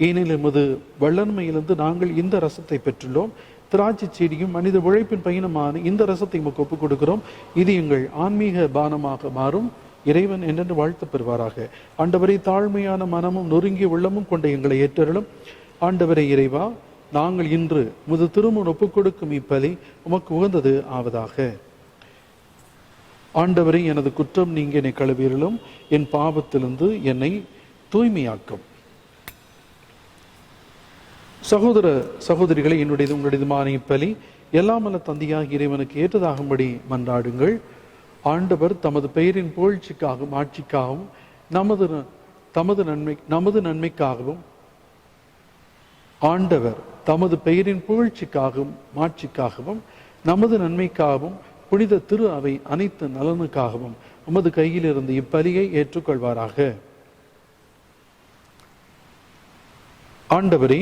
ஏனெனில் எமது வல்லன்மையிலிருந்து நாங்கள் இந்த ரசத்தை பெற்றுள்ளோம். திராட்சை செடியும் மனித உழைப்பின் பயணமான இந்த ரசத்தை நமக்கு ஒப்புக் கொடுக்கிறோம். இது எங்கள் ஆன்மீக பானமாக மாறும். இறைவன் என்றென்று வாழ்த்து பெறுவாராக. ஆண்டவரை, தாழ்மையான மனமும் நொறுங்கிய உள்ளமும் கொண்ட எங்களை ஏற்றருளும். ஆண்டவரை இறைவா, நாங்கள் இன்று முது திருமுன் ஒப்புக் கொடுக்கும் இப்பலி உமக்கு உகந்தது ஆவதாக. ஆண்டவரை, எனது குற்றம் நீங்க என்னை கழுவியருளும், என் பாவத்திலிருந்து என்னை தூய்மையாக்கும். சகோதர சகோதரிகளை, என்னுடையது உங்களுடையதுமான இப்பலி எல்லாம் வல்ல தந்தையாகிய இறைவனுக்கு ஏற்றதாகும்படி மன்றாடுங்கள். ஆண்டவர் தமது பெயரின் புகழ்ச்சிக்காகவும் ஆட்சிக்காகவும் நமது நன்மைக்காகவும் ஆண்டவர் தமது பெயரின் புகழ்ச்சிக்காகவும் மாட்சிக்காகவும் நமது நன்மைக்காகவும் புனித திரு அவை அனைத்து நலனுக்காகவும் உமது கையில் இருந்து இப்பலியை ஏற்றுக்கொள்வாராக. ஆண்டவரே,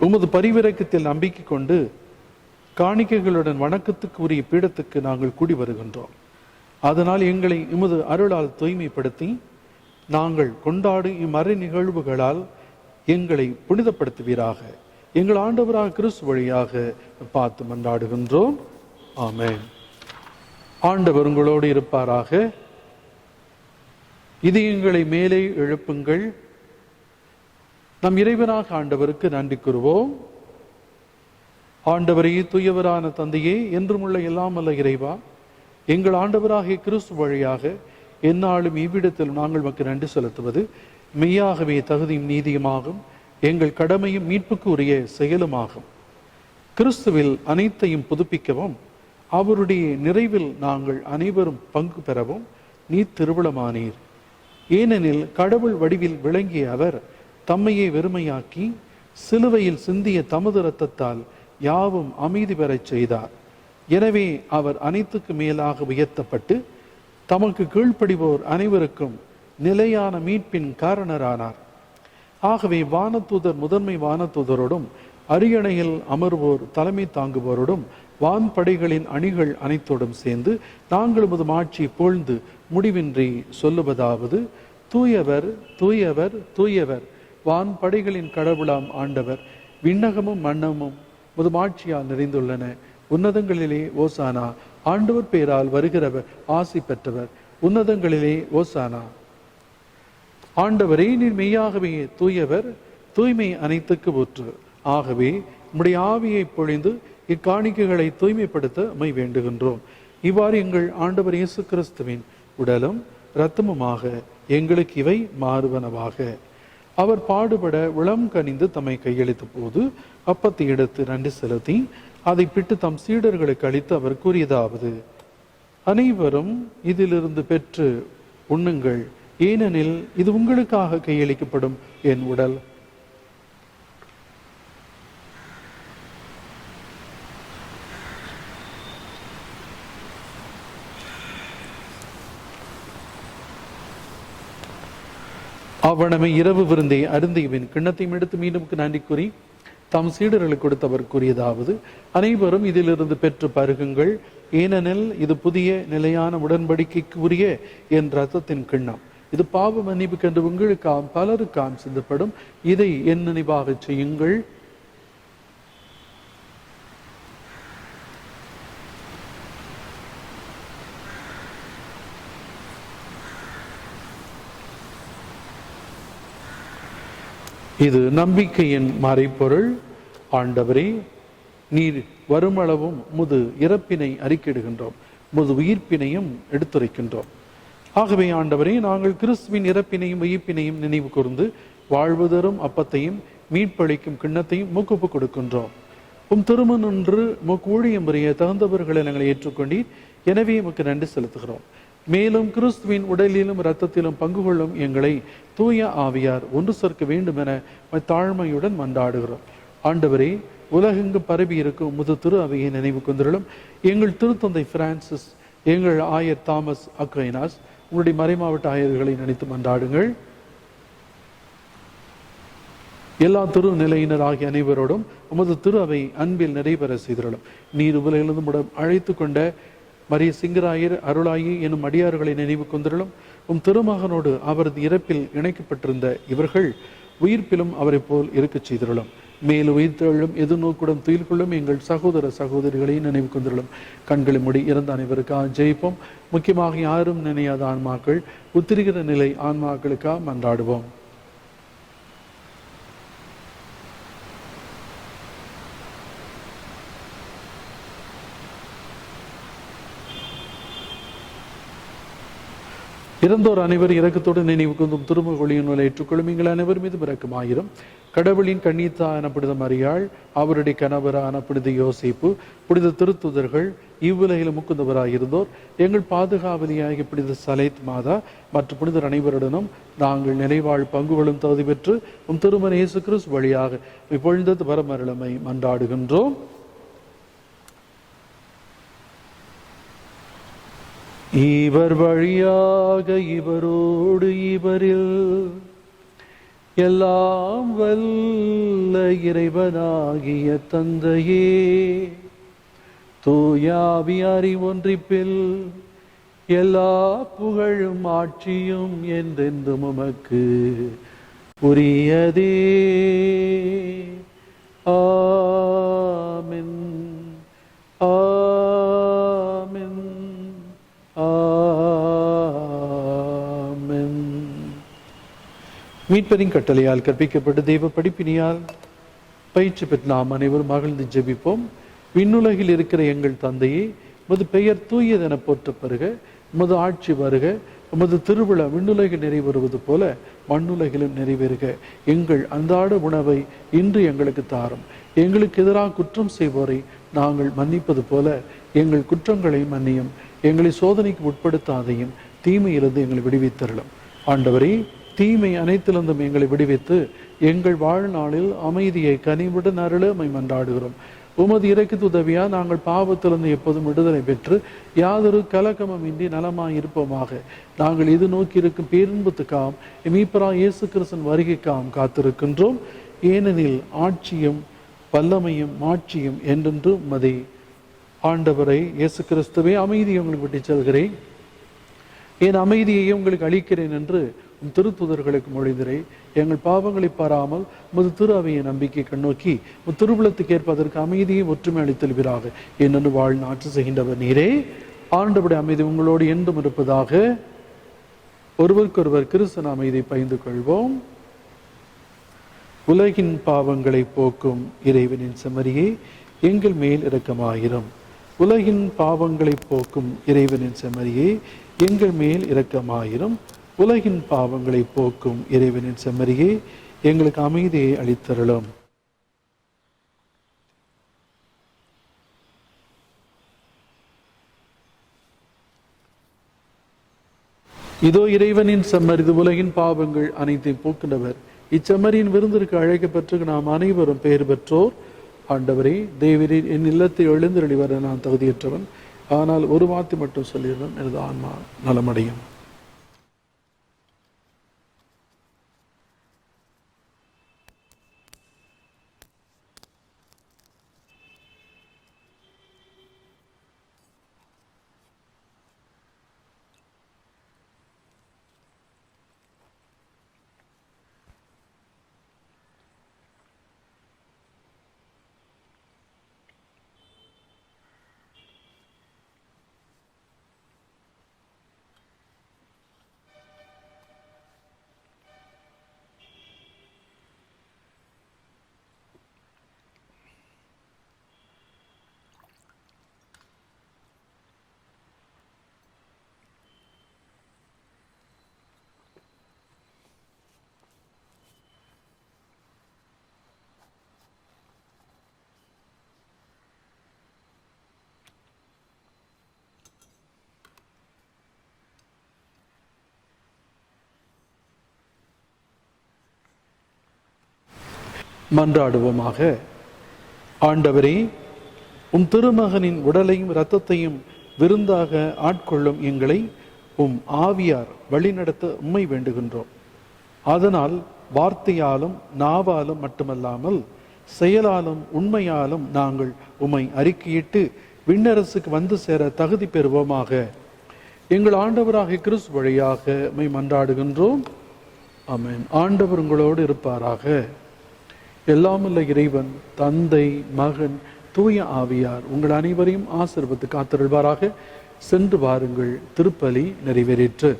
உமது பரிவிரக்கத்தில் நம்பிக்கை கொண்டு காணிக்கைகளுடன் வணக்கத்துக்கு உரிய பீடத்துக்கு நாங்கள் கூடி வருகின்றோம். அதனால் எங்களை உமது அருளால் தூய்மைப்படுத்தி நாங்கள் கொண்டாடும் இம்மறை நிகழ்வுகளால் எங்களை புனிதப்படுத்துவீராக. எங்கள் ஆண்டவராக கிறிஸ்து வழியாக பார்த்து மன்றாடுகின்றோம். ஆமென். ஆண்டவர் உங்களோடு இருப்பாராக. இதயங்களை மேலே எழுப்புங்கள். நம் இறைவனாக ஆண்டவருக்கு நன்றி கூறுவோம். ஆண்டவரே, தூயவரான தந்தையே, என்றும் உள்ள எல்லாம் அல்ல இறைவா, எங்கள் ஆண்டவராகிய கிறிஸ்து வழியாக எந்நாளும் இவ்விடத்தில் நாங்கள் மக்கள் நன்றி செலுத்துவது மெய்யாகவே தகுதியும் நீதியுமாகும், எங்கள் கடமையும் மீட்புக்கு உரிய செயலுமாகும். கிறிஸ்துவில் அனைத்தையும் புதுப்பிக்கவும் அவருடைய நிறைவில் நாங்கள் அனைவரும் பங்கு பெறவும் நீர் திருவுளமானீர். ஏனெனில் கடவுள் வடிவில் விளங்கிய அவர் தம்மையே வெறுமையாக்கி சிலுவையில் சிந்திய தமது இரத்தத்தால் யாவும் அமைதி பெறச் செய்தார். எனவே அவர் அனைத்துக்கு மேலாக உயர்த்தப்பட்டு தமக்கு கீழ்ப்படிவோர் அனைவருக்கும் நிலையான மீட்பின் காரணரானார். ஆகவே வானதூதர் முதன்மை வானதூதரோடும் அரியணையில் அமர்வோர் தலைமை தாங்குவோரோடும் வான்படைகளின் அணிகள் அனைத்தோடும் சேர்ந்து நாங்கள் உமது ஆட்சி பொழ்ந்து முடிவின்றி சொல்லுவதாவது, தூயவர் தூயவர் தூயவர், வான்படைகளின் கடவுளாம் ஆண்டவர், விண்ணகமும் மன்னமும் உமது ஆட்சியால் நிறைந்துள்ளன. உன்னதங்களிலே ஓசானா, ஆண்டவர் பேரால் வருகிறவர் ஆசி பெற்றவர், உன்னதங்களிலே ஓசானா. ஆண்டவரே, நீர் மெய்யாகவே தூயவர், தூய்மை அனைத்துக்கு ஊற்று. ஆகவே உம்முடைய ஆவியை பொழிந்து இக்காணிக்கைகளை தூய்மைப்படுத்த உம்மை வேண்டுகின்றோம். இவ்வாறு எங்கள் ஆண்டவர் இயேசு கிறிஸ்துவின் உடலும் இரத்தமுமாக எங்களுக்கு இவை மாறுவனவாக. அவர் பாடுபட உளம் கனிந்து தம்மை கையளித்த போது அப்பத்தை எடுத்து நன்றி செலுத்தி அதை பிட்டு தம் சீடர்களுக்கு அளித்து அவர் கூறியதாவது, அனைவரும் இதிலிருந்து பெற்று உண்ணுங்கள், ஏனெனில் இது உங்களுக்காக கையளிக்கப்படும் என் உடல். அவ்வளமை இரவு விருந்தை அருந்தியவின் கிண்ணத்தையும் எடுத்து மீண்டும் நன்றி கூறி தம் சீடர்களுக்கு கொடுத்தவர் கூறியதாவது, அனைவரும் இதிலிருந்து பெற்று பருகுங்கள், ஏனெனில் இது புதிய நிலையான உடன்படிக்கைக்கு உரிய என் இரத்தத்தின் கிண்ணம். இது பாவ மன்னிப்புக்கென்று உங்களுக்காம் பலருக்காம் சிந்தப்படும். இதை என் நினைவாக செய்யுங்கள். இது நம்பிக்கையின் மறைப்பொருள். ஆண்டவரே, நீர் வருமளவும் முது இறப்பினை அறிக்கையிடுகின்றோம், முது உயிர்ப்பினையும் எடுத்துரைக்கின்றோம். ஆகவே ஆண்டவரே, நாங்கள் கிறிஸ்துவின் இறப்பினையும் உயிர்ப்பினையும் நினைவு கூர்ந்து வாழ்வுதரும் அப்பத்தையும் மீட்பளிக்கும் கிண்ணத்தையும் மூக்குப்பு கொடுக்கின்றோம். உம் திருமணன்று மூக்கு ஊழியம் புரிய தகுந்தவர்களை நாங்கள் ஏற்றுக்கொண்டீர், எனவே உமக்கு நன்றி செலுத்துகிறோம். மேலும் கிறிஸ்துவின் உடலிலும் இரத்தத்திலும் பங்கு கொள்ளும் எங்களை தூய ஆவியார் ஒன்று சேர்க்க வேண்டும் என தாழ்மையுடன் மன்றாடுகிறோம். ஆண்டவரே, உலகெங்கு பரவி இருக்கும் முது திரு அவையை நினைவு கொண்டிருளும். எங்கள் திருத்தந்தை பிரான்சிஸ், எங்கள் ஆயர் தாமஸ் அக்வைனாஸ், உங்களுடைய மறைமாவட்ட ஆயர்களை நினைத்து மன்றாடுங்கள். எல்லா திரு நிலையினர் ஆகிய அனைவரோடும் உமது திரு அவை அன்பில் நிறைவேற செய்திருளும். நீர் உலகிலிருந்து அழைத்து கொண்ட மரிய சிங்கராயர், அருளாயி எனும் அடியார்களை நினைவு கொண்டிருளும். உம் திருமகனோடு அவரது இறப்பில் இணைக்கப்பட்டிருந்த இவர்கள் உயிர்ப்பிலும் அவரை போல் இருக்கச் செய்திருளும். மேலும் உயிர்த்தெழும் எதிர்நோக்குடன் துயில் கொள்ளும் எங்கள் சகோதர சகோதரிகளை நினைவு கொண்டிருளும். கண்களை மூடி இறந்த அனைவருக்காக ஜெயிப்போம். முக்கியமாக யாரும் நினையாத ஆன்மாக்கள், உத்திரிகிற நிலை ஆன்மாக்களுக்காக மன்றாடுவோம். இறந்தோர் அனைவர் இறக்கத்தோடு நினைவு கொண்டும் திருமுக ஒளியினுள் ஏற்றுக்கொள்ளும். எங்கள் அனைவர் மீது இரக்கமாயிரும். கடவுளின் கண்ணீத்தான புனித மரியாள், அவருடைய கணவரான புனித யோசேப்பு, புனித திருத்துதர்கள், இவ்வுலகில் முக்குந்தவராயிருந்தோர், எங்கள் பாதுகாவலியாகிய புனித சலேத் மாதா மற்றும் புனிதர் அனைவருடனும் நாங்கள் நினைவாழ் பங்குகளும் தகுதி பெற்று உம் திருமண இயேசு கிறிஸ்து வழியாக இப்பொழுது வரமருளமை மன்றாடுகின்றோம். இவர் வழியாக இவரோடு இவரில் எல்லாம் வல்ல இறைவனாகிய தந்தையே, தூயாவியாரி ஒன்றிப்பில் எல்லா புகழும் ஆட்சியும் என்றென்றும் உமக்கு உரியதே. ஆமென். ஆமென். மீட்பரின் கட்டளையால் கற்பிக்கப்பட்ட தெய்வ படிப்பினியால் பயிற்சி பெற்ற நாம் அனைவரும் மகிழ்ந்து ஜெபிப்போம். விண்ணுலகில் இருக்கிற எங்கள் தந்தையே, உமது பெயர் தூயதென போற்ற பெறுக, உமது ஆட்சி வருக, உமது திருவிழா விண்ணுலகில் நிறைவேறுவது போல மண்ணுலகிலும் நிறைவேறுக. எங்கள் அன்றாட உணவை இன்று எங்களுக்கு தாரும். எங்களுக்கு எதிராக குற்றம் செய்வோரை நாங்கள் மன்னிப்பது போல எங்கள் குற்றங்களை மன்னியும். எங்களை சோதனைக்கு உட்படுத்தாதையும் தீமையிலிருந்து எங்களை விடுவித்தருளும். ஆண்டவரே, தீமை அனைத்திலிருந்தும் எங்களை விடுவித்து எங்கள் வாழ்நாளில் அமைதியை கனிவுடன் அருளமை மன்றாடுகிறோம். உமது இறைக்கு உதவியா நாங்கள் பாவத்திலிருந்து எப்போதும் விடுதலை பெற்று யாதொரு கலக்கமும் இன்றி நலமாய் இருப்போமாக. நாங்கள் இது நோக்கி இருக்கும் பேரின்பத்துக்காம் மீட்பராகிய இயேசு கிறிஸ்துவின் வருகைக்காம் காத்திருக்கின்றோம். ஏனெனில் ஆட்சியும் வல்லமையும் மாட்சியும் என்றென்றும் உமதே. ஆண்டவரை இயேசு கிறிஸ்துவே, அமைதியை உங்களுக்கு விட்டு செல்கிறேன், என் அமைதியையும் உங்களுக்கு அளிக்கிறேன் என்று உம் திருத்துதர்களுக்கு மொழிந்தரே. எங்கள் பாவங்களை பாராமல் உமது திரு அவையை நம்பிக்கை கண்ணோக்கி உம் திருவுளத்துக்கு ஏற்பதற்கு அமைதியை ஒற்றுமை அளித்தல்வீராக. என்னென்று வாழ் ஆட்சி செய்கின்றவர் நீரே. ஆண்டவருடைய அமைதி உங்களோடு என்றும் இருப்பதாக. ஒருவருக்கொருவர் கிறிஸ்தன அமைதியை பகிர்ந்து கொள்வோம். உலகின் பாவங்களை போக்கும் இறைவனின் செம்மறியே, எங்கள் மேல் இரக்கமாயிரும். உலகின் பாவங்களை போக்கும் இறைவனின் செம்மறியே, எங்கள் மேல் இரக்கமாயிரும். உலகின் பாவங்களை போக்கும் இறைவனின் செம்மறியே, எங்களுக்கு அமைதியை அளித்தருளும். இதோ இறைவனின் செம்மறி, உலகின் பாவங்கள் அனைத்தையும் போக்கின்றவர். இச்செம்மறியின் விருந்திற்கு அழைக்கப்பட்டு நாம் அனைவரும் பெயர் பெற்றோர். ஆண்டவரே, தேவரீர் என் இல்லத்தை எழுந்தருளி வர நான் தகுதியற்றவன், ஆனால் ஒரு வார்த்தை மட்டும் சொல்லிடுவேன், எனது ஆன்மா நலமடையும். மன்றாடுவோமாக. ஆண்டவரே, உம் திருமகனின் உடலையும் இரத்தத்தையும் விருந்தாக ஆட்கொள்ளும் எங்களை உம் ஆவியார் வழிநடத்த உம்மை வேண்டுகின்றோம். அதனால் வார்த்தையாலும் நாவாலும் மட்டுமல்லாமல் செயலாலும் உண்மையாலும் நாங்கள் உம்மை அறிக்கையிட்டு விண்ணரசுக்கு வந்து சேர தகுதி பெறுவோமாக. எங்கள் ஆண்டவராக கிறிஸ்து வழியாக உம்மை மன்றாடுகின்றோம். ஆமென். ஆண்டவர் உங்களோடு இருப்பாராக. எல்லாமல்ல இறைவன், தந்தை, மகன், தூய ஆவியார் உங்கள் அனைவரையும் ஆசீர்வதித்து காத்தருள்வாராக. சென்று வாருங்கள், திருப்பலி நிறைவேறிற்று.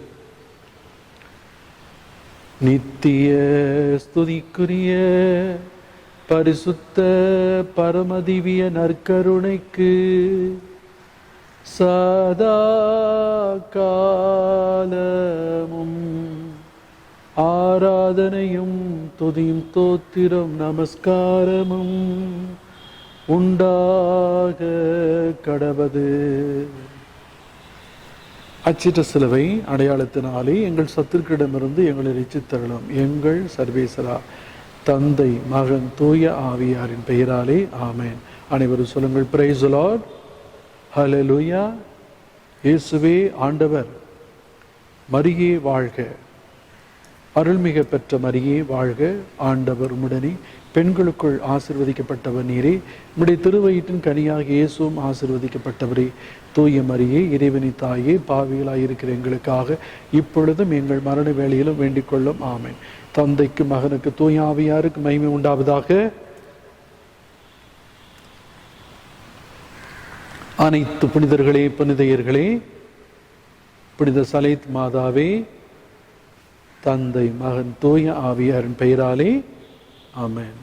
நித்திய ஸ்துதிக்குரிய பரிசுத்த பரமதிவிய நற்கருணைக்கு சதா காலமும் ஆராதனையும் துதியும் தோத்திரம் நமஸ்காரமும் உண்டாக கடவது. அச்சிட்ட சிலுவை அடையாளத்தினாலே எங்கள் சத்துருக்களிடமிருந்து எங்களை ரட்சித்தருளும். எங்கள் சர்வேசரா, தந்தை, மகன், தூய ஆவியாரின் பெயராலே ஆமென். அனைவரும் சொல்லுங்கள், பிரைஸ் தி லார்ட், ஹல்லேலூயா. இயேசுவே ஆண்டவர். மரியே வாழ்க. அருள்மிக பெற்ற மரியே வாழ்க. ஆண்டவர் உம்முடனே, பெண்களுக்குள் ஆசீர்வதிக்கப்பட்டவர் நீரே. உம்முடைய திருவயிற்றின் கனியாக இயேசுவும் ஆசீர்வதிக்கப்பட்டவரே. தூய மரியே, இறைவனின் தாயே, பாவிகளாயிருக்கிற எங்களுக்காக இப்பொழுதும் எங்கள் மரண வேளையிலும் வேண்டிக் கொள்ளும். ஆமென். தந்தைக்கு, மகனுக்கு, தூய ஆவியாருக்கு மகிமை உண்டாவதாக. அனைத்து புனிதர்களே, புனிதையர்களே, புனித சலேத் மாதாவே, தந்தை, மகன், தூய ஆவியாரின் பெயராலே ஆமென்.